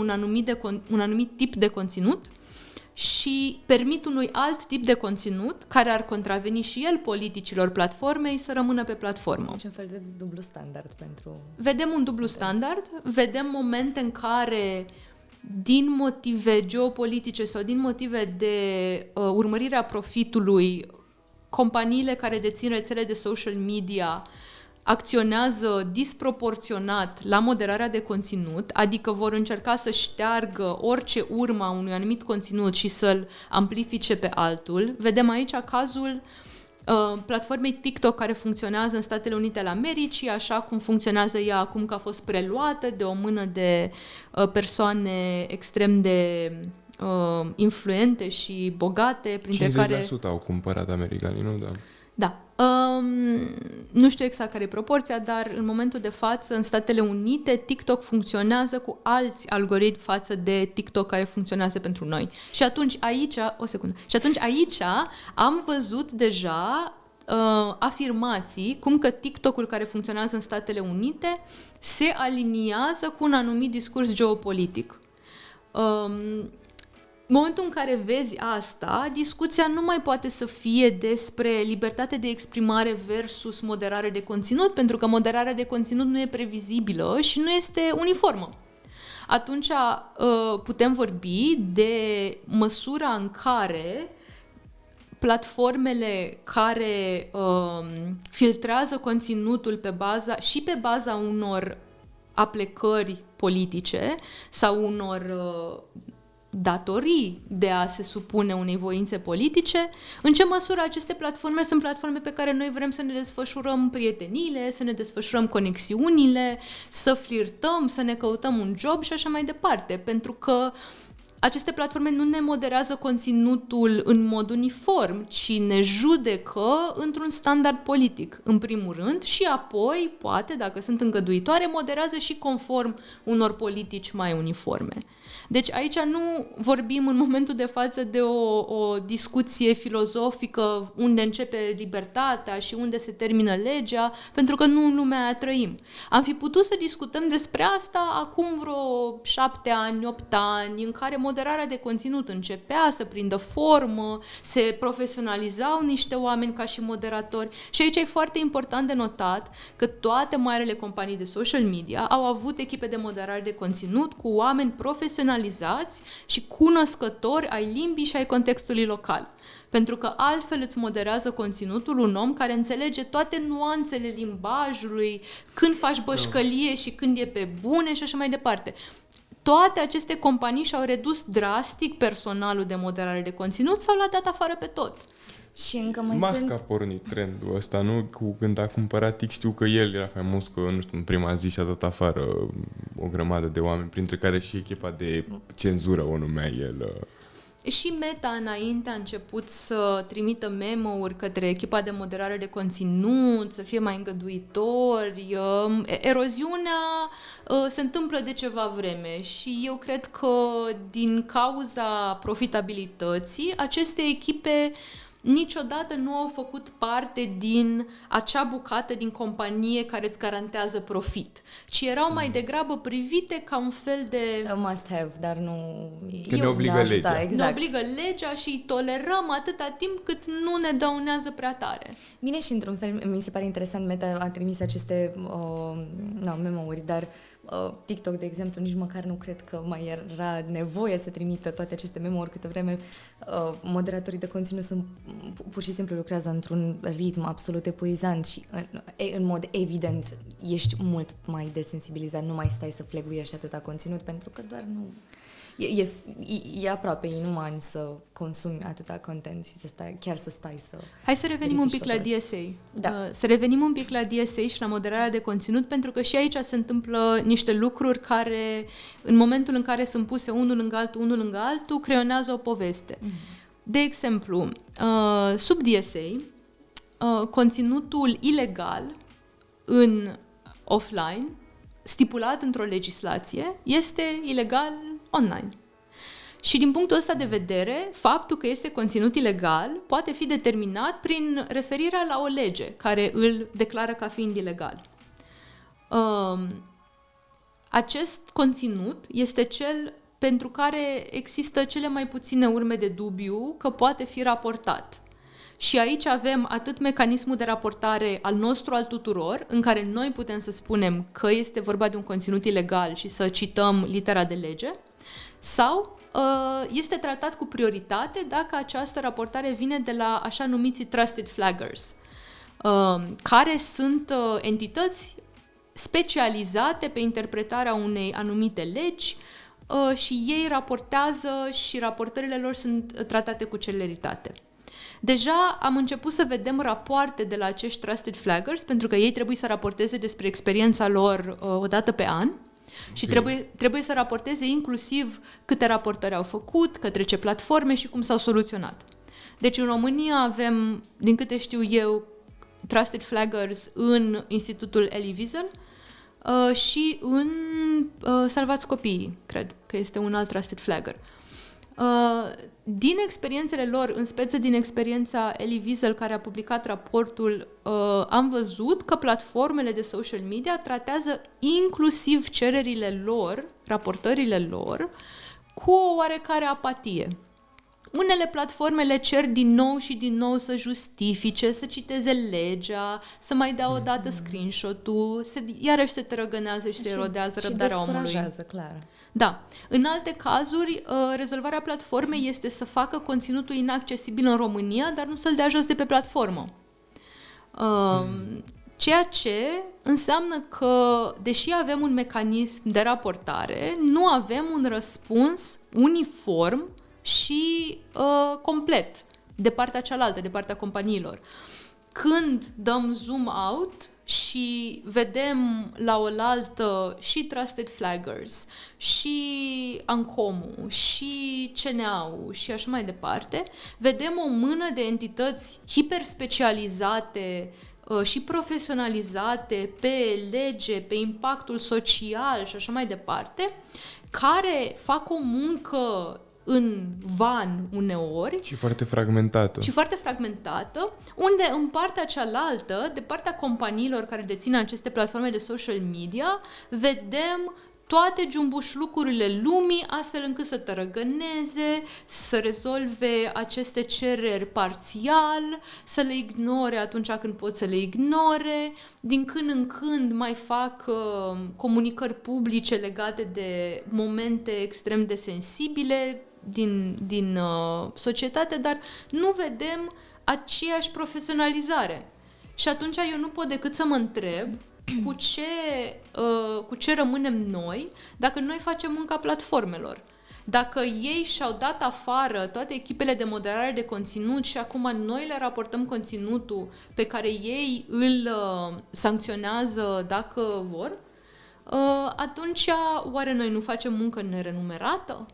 un anumit tip de conținut și permit unui alt tip de conținut, care ar contraveni și el politicilor platformei, să rămână pe platformă. Deci un fel de dublu standard pentru... Vedem un dublu standard, vedem momente în care, din motive geopolitice sau din motive de urmărire a profitului, companiile care dețin rețele de social media acționează disproporționat la moderarea de conținut, adică vor încerca să șteargă orice urmă a unui anumit conținut și să-l amplifice pe altul. Vedem aici cazul platformei TikTok, care funcționează în Statele Unite ale Americii, așa cum funcționează ea acum, că a fost preluată de o mână de persoane extrem de influente și bogate, printre 50% care... au cumpărat americanii, nu? Da. Da. Nu știu exact care e proporția, dar în momentul de față, în Statele Unite, TikTok funcționează cu alți algoritmi față de TikTok care funcționează pentru noi. Și atunci aici, am văzut deja afirmații cum că TikTok-ul care funcționează în Statele Unite se aliniază cu un anumit discurs geopolitic. în momentul în care vezi asta, discuția nu mai poate să fie despre libertate de exprimare versus moderare de conținut, pentru că moderarea de conținut nu e previzibilă și nu este uniformă. Atunci putem vorbi de măsura în care platformele care filtrează conținutul pe baza unor aplecări politice sau unor datorii de a se supune unei voințe politice, în ce măsură aceste platforme sunt platforme pe care noi vrem să ne desfășurăm prieteniile, să ne desfășurăm conexiunile, să flirtăm, să ne căutăm un job și așa mai departe, pentru că aceste platforme nu ne moderează conținutul în mod uniform, ci ne judecă într-un standard politic, în primul rând, și apoi, poate, dacă sunt îngăduitoare, moderează și conform unor politici mai uniforme. Deci aici nu vorbim în momentul de față de o discuție filozofică unde începe libertatea și unde se termină legea, pentru că nu în lumea aia trăim. Am fi putut să discutăm despre asta acum vreo 7 ani, 8 ani, în care moderarea de conținut începea să prindă formă, se profesionalizau niște oameni ca și moderatori și aici e foarte important de notat că toate marele companii de social media au avut echipe de moderare de conținut cu oameni profesionalizați și cunoscători ai limbii și ai contextului local. Pentru că altfel îți moderează conținutul un om care înțelege toate nuanțele limbajului, când faci bășcălie și când e pe bune și așa mai departe. Toate aceste companii și-au redus drastic personalul de moderare de conținut sau l-au dat afară pe tot. Și încă mai Musk a pornit trendul ăsta, nu? Când a cumpărat X, știu că el era faimos că, nu știu, în prima zi și-a dat afară o grămadă de oameni, printre care și echipa de cenzură o numea el. Și Meta înainte a început să trimită memo-uri către echipa de moderare de conținut, să fie mai îngăduitori. Eroziunea se întâmplă de ceva vreme și eu cred că din cauza profitabilității, aceste echipe niciodată nu au făcut parte din acea bucată din companie care îți garantează profit, ci erau mai degrabă privite ca un fel de must have, dar nu... Că ne obligă legea. Exact. Ne obligă legea și îi tolerăm atâta timp cât nu ne dăunează prea tare. Bine, și într-un fel mi se pare interesant, Meta a trimis aceste memo-uri, dar TikTok, de exemplu, nici măcar nu cred că mai era nevoie să trimită toate aceste memo-uri, câtă vreme moderatorii de conținut sunt, pur și simplu lucrează într-un ritm absolut epuizant și în mod evident ești mult mai desensibilizat, nu mai stai să fleguiești atâta conținut, pentru că doar nu... E aproape inuman să consumi atâta content și să stai să... Hai să revenim un pic la DSA. Da. Să revenim un pic la DSA și la moderarea de conținut, pentru că și aici se întâmplă niște lucruri care, în momentul în care sunt puse unul lângă altul, creionează o poveste. De exemplu, sub DSA, conținutul ilegal în offline, stipulat într-o legislație, este ilegal online. Și din punctul ăsta de vedere, faptul că este conținut ilegal poate fi determinat prin referirea la o lege care îl declară ca fiind ilegal. Acest conținut este cel pentru care există cele mai puține urme de dubiu că poate fi raportat. Și aici avem atât mecanismul de raportare al nostru, al tuturor, în care noi putem să spunem că este vorba de un conținut ilegal și să cităm litera de lege, sau este tratat cu prioritate dacă această raportare vine de la așa numiții trusted flaggers, care sunt entități specializate pe interpretarea unei anumite legi și ei raportează și raportările lor sunt tratate cu celeritate. Deja am început să vedem rapoarte de la acești trusted flaggers, pentru că ei trebuie să raporteze despre experiența lor o dată pe an și trebuie să raporteze inclusiv câte raportări au făcut, către ce platforme și cum s-au soluționat. Deci în România avem, din câte știu eu, trusted flaggers în Institutul Elie Wiesel și în Salvați Copiii, cred că este un alt trusted flagger. Din experiențele lor, în speță din experiența Elie Wiesel, care a publicat raportul, am văzut că platformele de social media tratează inclusiv cererile lor, raportările lor, cu o oarecare apatie. Unele platforme le cer din nou și din nou să justifice, să citeze legea, să mai dea o dată screenshot-ul, iarăși se trăgănează și se erodează răbdarea omului. Și descurajează, clar. Da. În alte cazuri, rezolvarea platformei este să facă conținutul inaccesibil în România, dar nu să-l dea jos de pe platformă. Ceea ce înseamnă că, deși avem un mecanism de raportare, nu avem un răspuns uniform și complet de partea cealaltă, de partea companiilor. Când dăm zoom out și vedem la oaltă și Trusted Flaggers, și Ancomu, și CNA-ul și așa mai departe, vedem o mână de entități hiperspecializate și profesionalizate pe lege, pe impactul social și așa mai departe, care fac o muncă în van uneori. Și foarte fragmentată. Unde în partea cealaltă, de partea companiilor care dețin aceste platforme de social media, vedem toate jumbușlucurile lumii, astfel încât să tărăgăneze, să rezolve aceste cereri parțial, să le ignore atunci când pot să le ignore, din când în când mai fac comunicări publice legate de momente extrem de sensibile din societate, dar nu vedem aceeași profesionalizare. Și atunci eu nu pot decât să mă întreb cu ce rămânem noi dacă noi facem munca platformelor. Dacă ei și-au dat afară toate echipele de moderare de conținut și acum noi le raportăm conținutul pe care ei îl sancționează dacă vor, atunci oare noi nu facem muncă nerenumerată?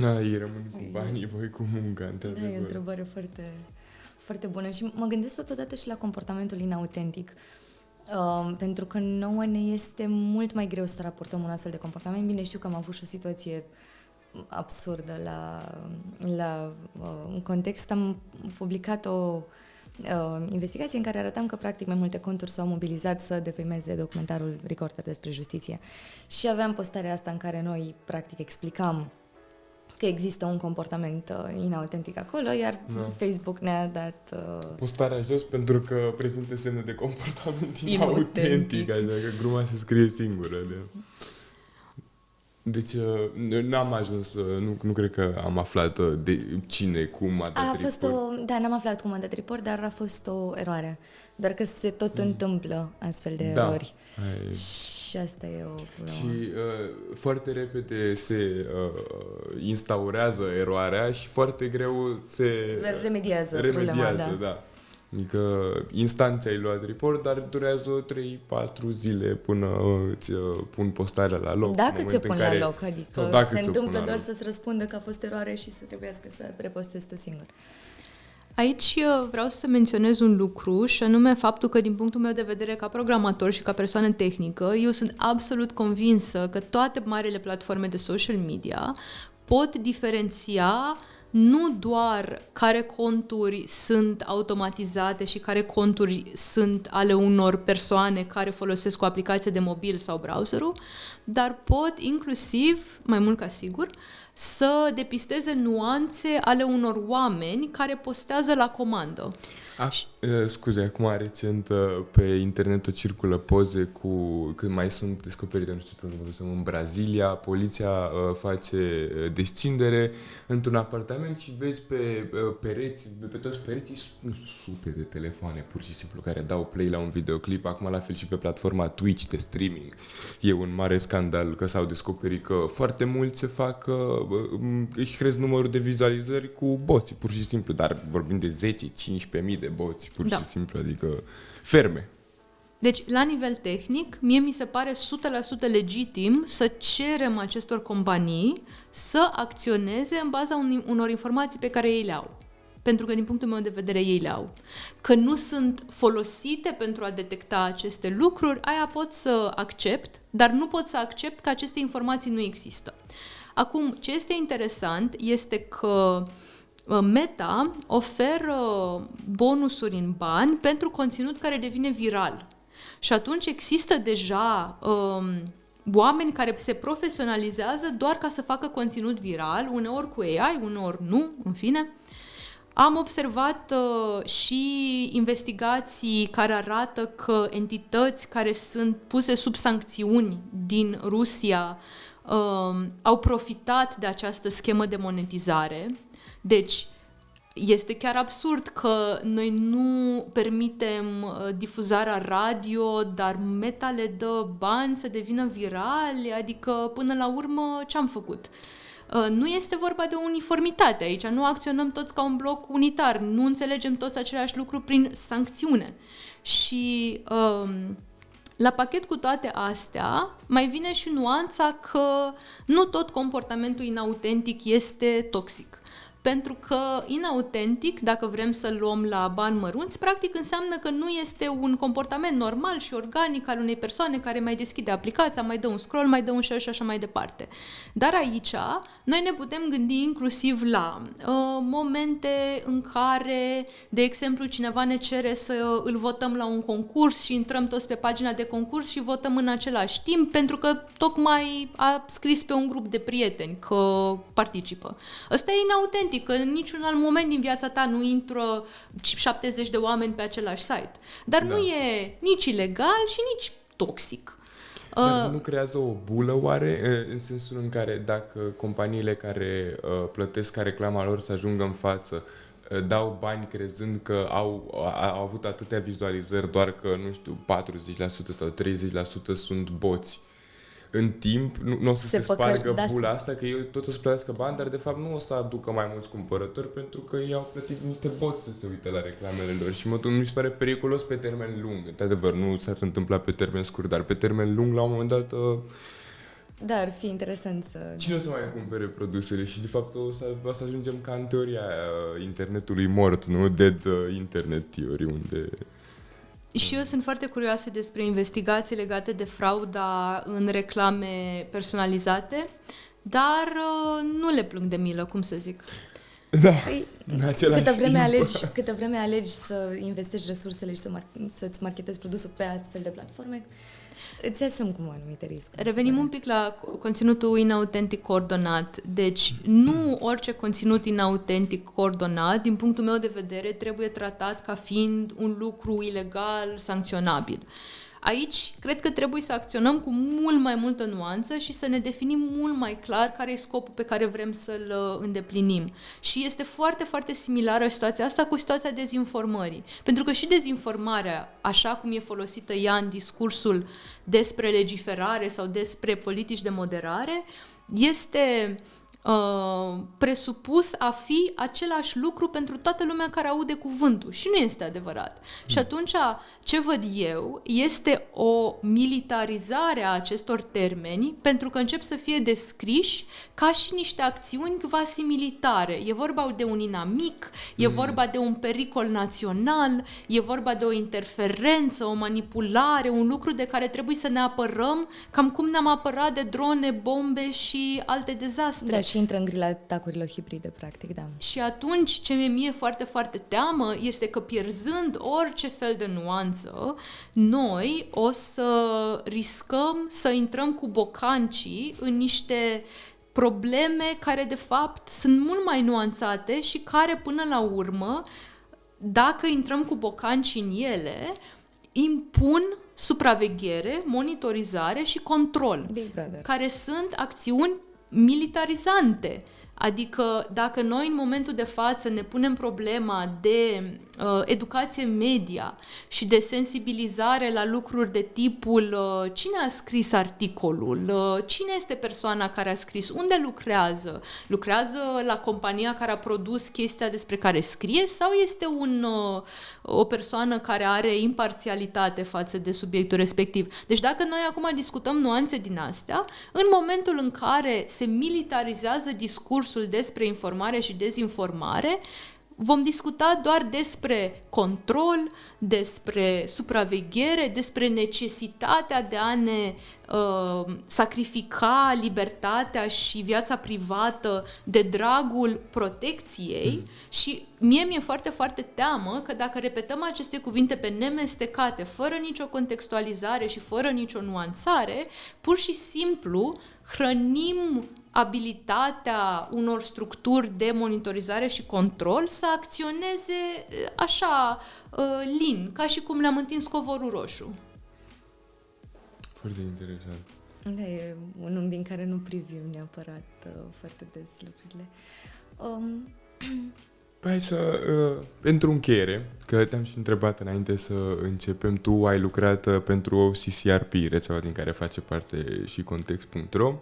Da, ei rămân cu banii, voi cu munca. Da, e o întrebare foarte, foarte bună și mă gândesc totodată și la comportamentul inautentic. Pentru că nouă ne este mult mai greu să raportăm un astfel de comportament. Bine, știu că am avut și o situație absurdă la un context. Am publicat o investigație în care arătam că practic mai multe conturi s-au mobilizat să defăimeze documentarul Recorder despre justiție. Și aveam postarea asta în care noi practic explicam că există un comportament inautentic acolo, iar Facebook ne-a dat... postarea jos pentru că prezintă semne de comportament inautentic, așa că gluma se scrie singură. Deci n-am ajuns, nu cred că am aflat de cine, cum a dat report. Da, n-am aflat cum a dat report, dar a fost o eroare. Doar că se tot întâmplă astfel de erori. Și asta e o problemă. Și foarte repede se instaurează eroarea și foarte greu se remediază problema, da. Adică instant ți-ai luat report, dar durează 3-4 zile până îți pun postarea la loc. Dacă ți-o pun la loc, adică se întâmplă doar să-ți răspundă că a fost eroare și să trebuiască să repostezi tu singur. Aici vreau să menționez un lucru și anume faptul că din punctul meu de vedere ca programator și ca persoană tehnică, eu sunt absolut convinsă că toate marile platforme de social media pot diferenția nu doar care conturi sunt automatizate și care conturi sunt ale unor persoane care folosesc o aplicație de mobil sau browserul, dar pot inclusiv, mai mult ca sigur, să depisteze nuanțe ale unor oameni care postează la comandă. Scuze, acum recent pe internet circulă poze când mai sunt descoperite, nu știu, în Brazilia, poliția face descindere într-un apartament și vezi pe pereți, pe toți pereții, nu știu, sute de telefoane pur și simplu care dau play la un videoclip, acum la fel și pe platforma Twitch de streaming. E un mare scandal că s-au descoperit că foarte mulți se fac, își cresc numărul de vizualizări cu boții, pur și simplu, dar vorbim de 10-15.000 de boți, pur și simplu, adică ferme. Deci, la nivel tehnic, mie mi se pare 100% legitim să cerem acestor companii să acționeze în baza unor informații pe care ei le au. Pentru că, din punctul meu de vedere, ei le au. Că nu sunt folosite pentru a detecta aceste lucruri, aia pot să accept, dar nu pot să accept că aceste informații nu există. Acum, ce este interesant este că Meta oferă bonusuri în bani pentru conținut care devine viral. Și atunci există deja oameni care se profesionalizează doar ca să facă conținut viral, uneori cu AI, uneori nu, în fine. Am observat și investigații care arată că entități care sunt puse sub sancțiuni din Rusia au profitat de această schemă de monetizare. Deci, este chiar absurd că noi nu permitem difuzarea radio, dar Meta le dă bani să devină virali, adică până la urmă ce am făcut? Nu este vorba de uniformitate aici, nu acționăm toți ca un bloc unitar, nu înțelegem toți același lucru prin sancțiune. Și la pachet cu toate astea mai vine și nuanța că nu tot comportamentul inautentic este toxic. Pentru că inautentic, dacă vrem să luăm la bani mărunți, practic înseamnă că nu este un comportament normal și organic al unei persoane care mai deschide aplicația, mai dă un scroll, mai dă un share și așa mai departe. Dar aici noi ne putem gândi inclusiv la momente în care, de exemplu, cineva ne cere să îl votăm la un concurs și intrăm toți pe pagina de concurs și votăm în același timp, pentru că tocmai a scris pe un grup de prieteni că participă. Ăsta e inautentic, că în niciun alt moment din viața ta nu intră 70 de oameni pe același site. Dar nu e nici ilegal și nici toxic. Dar nu creează o bulă, oare? În sensul în care dacă companiile care plătesc ca reclama lor să ajungă în față dau bani crezând că au avut atâtea vizualizări, doar că, nu știu, 40% sau 30% sunt boți. În timp, nu o să se spargă bula asta, că ei tot o să plătească bani, dar de fapt nu o să aducă mai mulți cumpărători pentru că ei au plătit niște boți să se uite la reclamele lor și mi se pare periculos pe termen lung. Într-adevăr, nu s-ar întâmpla pe termen scurt, dar pe termen lung, la un moment dat... Da, ar fi interesant să... Cine o să mai cumpere produsele? Și de fapt o să ajungem ca în teoria internetului mort, nu? Dead internet theory, unde... Și eu sunt foarte curioasă despre investigații legate de frauda în reclame personalizate, dar nu le plâng de milă, cum să zic. Da, în același câtă vreme alegi să investești resursele și să-ți marketezi produsul pe astfel de platforme, îți asumi cu anumite riscuri. Revenim un pic la conținutul inautentic coordonat. Deci, nu orice conținut inautentic coordonat, din punctul meu de vedere, trebuie tratat ca fiind un lucru ilegal, sancționabil. Aici, cred că trebuie să acționăm cu mult mai multă nuanță și să ne definim mult mai clar care e scopul pe care vrem să-l îndeplinim. Și este foarte, foarte similară situația asta cu situația dezinformării. Pentru că și dezinformarea, așa cum e folosită ea în discursul despre legiferare sau despre politici de moderare, este presupus a fi același lucru pentru toată lumea care aude cuvântul. Și nu este adevărat. Și atunci, ce văd eu, este o militarizare a acestor termeni, pentru că încep să fie descriși ca și niște acțiuni quasi militare. E vorba de un inamic, e vorba de un pericol național, e vorba de o interferență, o manipulare, un lucru de care trebuie să ne apărăm, cam cum ne-am apărat de drone, bombe și alte dezastre. Da, și intră în grila atacurilor hibride, practic, da. Și atunci, ce mi-e mie foarte, foarte teamă este că, pierzând orice fel de nuanță, noi o să riscăm să intrăm cu bocancii în niște probleme care, de fapt, sunt mult mai nuanțate și care, până la urmă, dacă intrăm cu bocancii în ele, impun supraveghere, monitorizare și control, care sunt acțiuni militarizante. Adică dacă noi în momentul de față ne punem problema de educație media și de sensibilizare la lucruri de tipul cine a scris articolul, cine este persoana care a scris, unde lucrează, lucrează la compania care a produs chestia despre care scrie sau este o persoană care are imparțialitate față de subiectul respectiv. Deci dacă noi acum discutăm nuanțe din astea, în momentul în care se militarizează discursul despre informare și dezinformare, vom discuta doar despre control, despre supraveghere, despre necesitatea de a ne sacrifica libertatea și viața privată de dragul protecției și mie mi-e foarte, foarte teamă că dacă repetăm aceste cuvinte pe nemestecate, fără nicio contextualizare și fără nicio nuanțare, pur și simplu hrănim abilitatea unor structuri de monitorizare și control să acționeze așa, lin, ca și cum le-am întins covorul roșu. Foarte interesant. Da, e un unghi din care nu privim neapărat foarte des lucrurile. Păi hai să, pentru încheiere, că te-am și întrebat înainte să începem, tu ai lucrat pentru OCCRP, rețeaua din care face parte și Context.ro.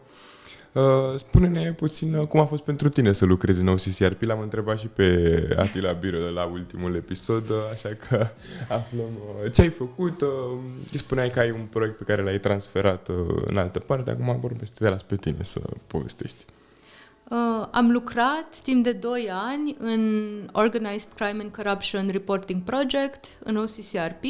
Spune-ne puțin cum a fost pentru tine să lucrezi în OCCRP. L-am întrebat și pe Atila Biro de la ultimul episod, așa că aflăm ce ai făcut. Spuneai că ai un proiect pe care l-ai transferat în altă parte, acum vorbește, te las pe tine să povestești. Am lucrat timp de 2 ani în Organized Crime and Corruption Reporting Project, în OCCRP,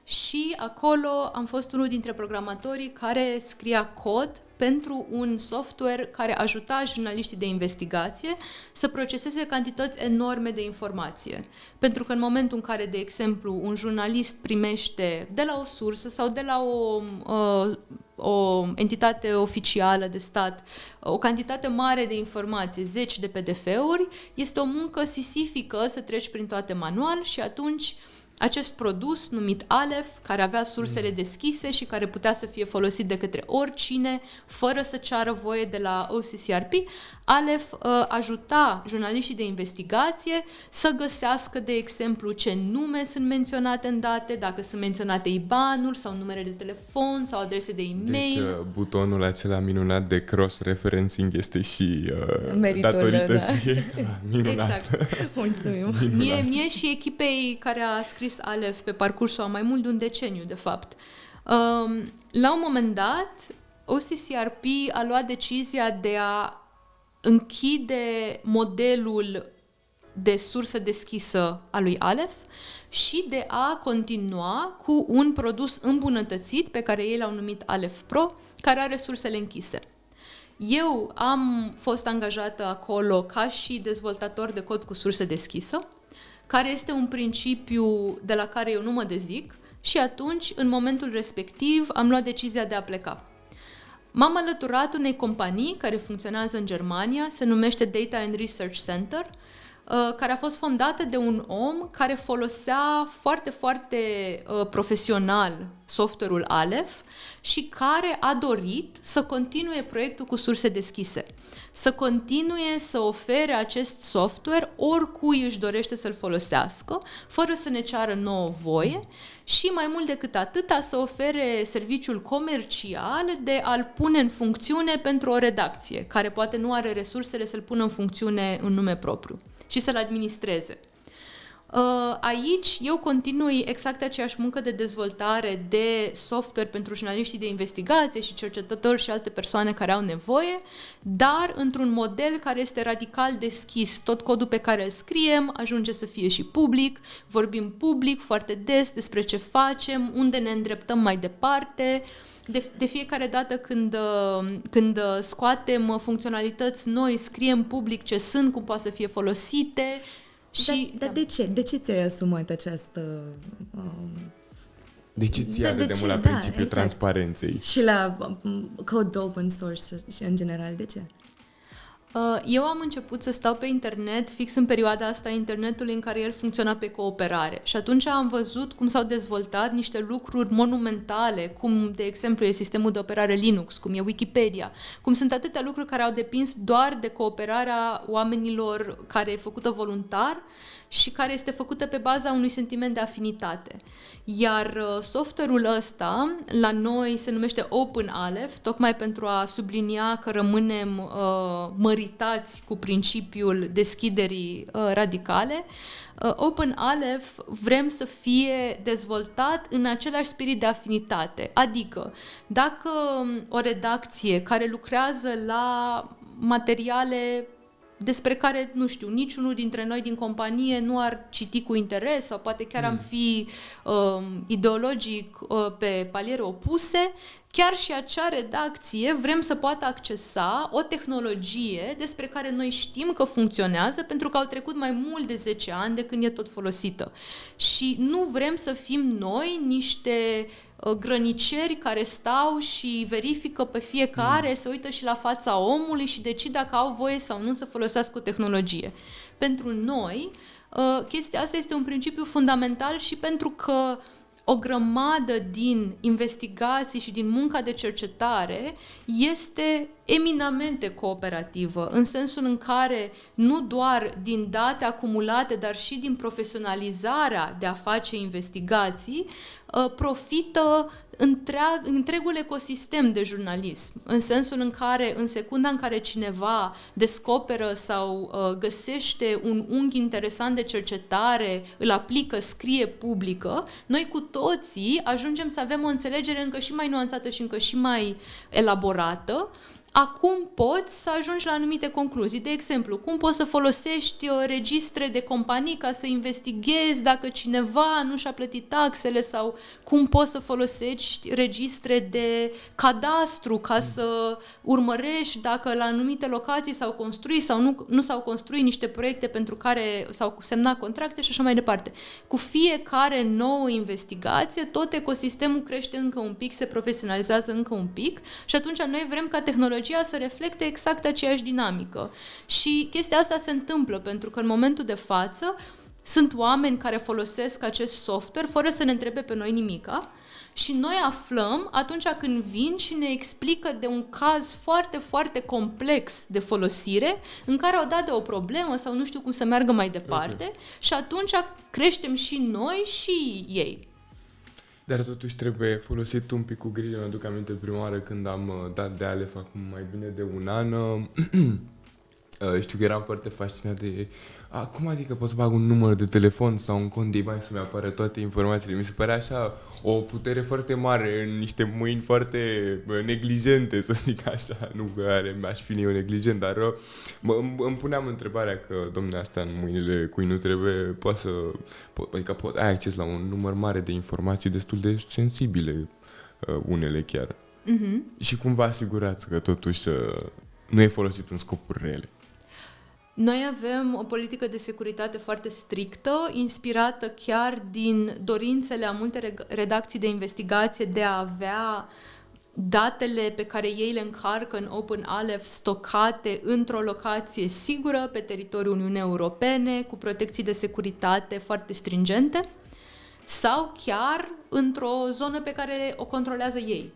și acolo am fost unul dintre programatorii care scria cod pentru un software care ajuta jurnaliștii de investigație să proceseze cantități enorme de informație. Pentru că în momentul în care, de exemplu, un jurnalist primește de la o sursă sau de la o entitate oficială de stat o cantitate mare de informație, 10 de PDF-uri, este o muncă sisifică să treci prin toate manual și atunci acest produs numit Aleph, care avea sursele deschise și care putea să fie folosit de către oricine, fără să ceară voie de la OCCRP, Aleph ajuta jurnaliștii de investigație să găsească, de exemplu, ce nume sunt menționate în date, dacă sunt menționate IBAN-uri sau numere de telefon sau adrese de e-mail. Deci butonul acela minunat de cross-referencing este și datorită ție. Minunat. Exact. Mulțumim. Mie și echipei care a scris Aleph pe parcursul a mai mult de un deceniu, de fapt. La un moment dat, OCCRP a luat decizia de a închide modelul de sursă deschisă a lui Aleph și de a continua cu un produs îmbunătățit pe care ei l-au numit Aleph Pro, care are sursele închise. Eu am fost angajată acolo ca și dezvoltator de cod cu sursă deschisă, care este un principiu de la care eu nu mă dezic și atunci, în momentul respectiv, am luat decizia de a pleca. M-am alăturat unei companii care funcționează în Germania, se numește Data and Research Center, care a fost fondată de un om care folosea foarte, foarte profesional software-ul Aleph și care a dorit să continue proiectul cu surse deschise, să continue să ofere acest software oricui își dorește să-l folosească, fără să ne ceară nouă voie și, mai mult decât atâta, să ofere serviciul comercial de a-l pune în funcțiune pentru o redacție, care poate nu are resursele să-l pună în funcțiune în nume propriu și să-l administreze. Aici eu continui exact aceeași muncă de dezvoltare de software pentru jurnaliștii de investigație și cercetători și alte persoane care au nevoie, dar într-un model care este radical deschis. Tot codul pe care îl scriem ajunge să fie și public, vorbim public foarte des despre ce facem, unde ne îndreptăm mai departe. De fiecare dată când scoatem funcționalități noi, scriem public ce sunt, cum poate să fie folosite. Dar de ce? De ce ți-ai asumat această... De ce ții atât de mult la principiul transparenței? Și la code open source și în general, de ce? Eu am început să stau pe internet fix în perioada asta internetului în care el funcționa pe cooperare și atunci am văzut cum s-au dezvoltat niște lucruri monumentale, cum, de exemplu, e sistemul de operare Linux, cum e Wikipedia, cum sunt atâtea lucruri care au depins doar de cooperarea oamenilor care e făcută voluntar și care este făcută pe baza unui sentiment de afinitate. Iar software-ul ăsta, la noi se numește Open Aleph, tocmai pentru a sublinia că rămânem măritați cu principiul deschiderii radicale. Open Aleph vrem să fie dezvoltat în același spirit de afinitate. Adică, dacă o redacție care lucrează la materiale despre care, nu știu, niciunul dintre noi din companie nu ar citi cu interes sau poate chiar am fi ideologic pe paliere opuse, chiar și acea redacție vrem să poată accesa o tehnologie despre care noi știm că funcționează pentru că au trecut mai mult de 10 ani de când e tot folosită. Și nu vrem să fim noi niște grăniceri care stau și verifică pe fiecare, se uită și la fața omului și decid dacă au voie sau nu să folosească o tehnologie. Pentru noi, chestia asta este un principiu fundamental și pentru că o grămadă din investigații și din munca de cercetare este eminamente cooperativă, în sensul în care nu doar din date acumulate, dar și din profesionalizarea de a face investigații, profită întregul ecosistem de jurnalism, în sensul în care, în secunda în care cineva descoperă sau găsește un unghi interesant de cercetare, îl aplică, scrie, publică, noi cu toții ajungem să avem o înțelegere încă și mai nuanțată și încă și mai elaborată. Acum poți să ajungi la anumite concluzii. De exemplu, cum poți să folosești registre de companii ca să investighezi dacă cineva nu și-a plătit taxele sau cum poți să folosești registre de cadastru ca să urmărești dacă la anumite locații s-au construit sau nu s-au construit niște proiecte pentru care s-au semnat contracte și așa mai departe. Cu fiecare nouă investigație, tot ecosistemul crește încă un pic, se profesionalizează încă un pic și atunci noi vrem ca tehnologia să reflecte exact aceeași dinamică. Și chestia asta se întâmplă pentru că în momentul de față sunt oameni care folosesc acest software fără să ne întrebe pe noi nimica și noi aflăm atunci când vin și ne explică de un caz foarte, foarte complex de folosire în care au dat de o problemă sau nu știu cum să meargă mai departe și atunci creștem și noi și ei. Dar totuși trebuie folosit un pic cu grijă. Mă aduc aminte prima oară când am dat de Aleph acum mai bine de un an. Știu că eram foarte fascinat de cum adică pot să bag un număr de telefon sau un cont de bani să-mi apară toate informațiile. Mi se părea așa o putere foarte mare în niște mâini foarte neglijente, să zic așa. Nu că aș fi eu neglijent, dar îmi puneam întrebarea că, domnule, astea în mâinile cui nu trebuie, adică ai acces la un număr mare de informații destul de sensibile, unele chiar. Mm-hmm. Și cum vă asigurați că totuși nu e folosit în scopuri rele? Noi avem o politică de securitate foarte strictă, inspirată chiar din dorințele a multe redacții de investigație de a avea datele pe care ei le încarcă în OpenAleph stocate într-o locație sigură pe teritoriul Uniunii Europene, cu protecții de securitate foarte stringente, sau chiar într-o zonă pe care o controlează ei.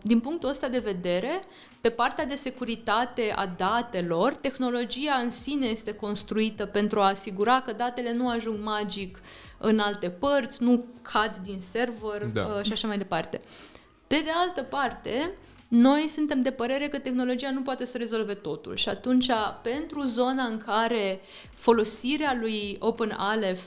Din punctul ăsta de vedere, pe partea de securitate a datelor, tehnologia în sine este construită pentru a asigura că datele nu ajung magic în alte părți, nu cad din server și așa mai departe. Pe de altă parte, noi suntem de părere că tehnologia nu poate să rezolve totul și atunci, pentru zona în care folosirea lui OpenAleph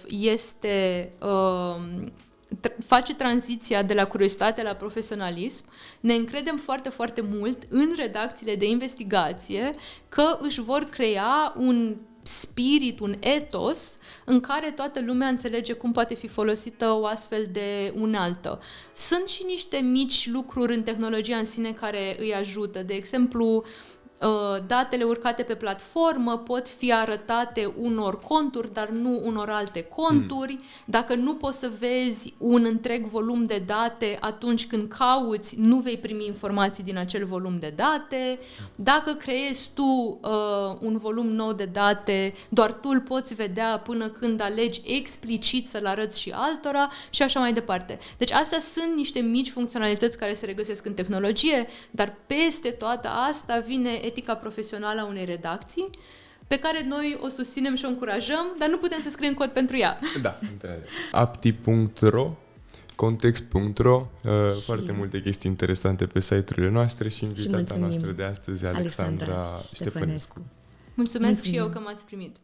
face tranziția de la curiozitate la profesionalism, ne încredem foarte, foarte mult în redacțiile de investigație că își vor crea un spirit, un ethos în care toată lumea înțelege cum poate fi folosită o astfel de unealtă. Sunt și niște mici lucruri în tehnologia în sine care îi ajută. De exemplu, datele urcate pe platformă pot fi arătate unor conturi, dar nu unor alte conturi. Dacă nu poți să vezi un întreg volum de date, atunci când cauți, nu vei primi informații din acel volum de date. Dacă creezi tu un volum nou de date, doar tu îl poți vedea până când alegi explicit să-l arăți și altora și așa mai departe. Deci astea sunt niște mici funcționalități care se regăsesc în tehnologie, dar peste toată asta vine etica profesională a unei redacții, pe care noi o susținem și o încurajăm, dar nu putem să scriem cod pentru ea. Da, într-adevăr. apti.ro, context.ro, foarte multe chestii interesante pe site-urile noastre și invitata noastră de astăzi, Alexandra Ștefănescu. Mulțumesc și eu că m-ați primit.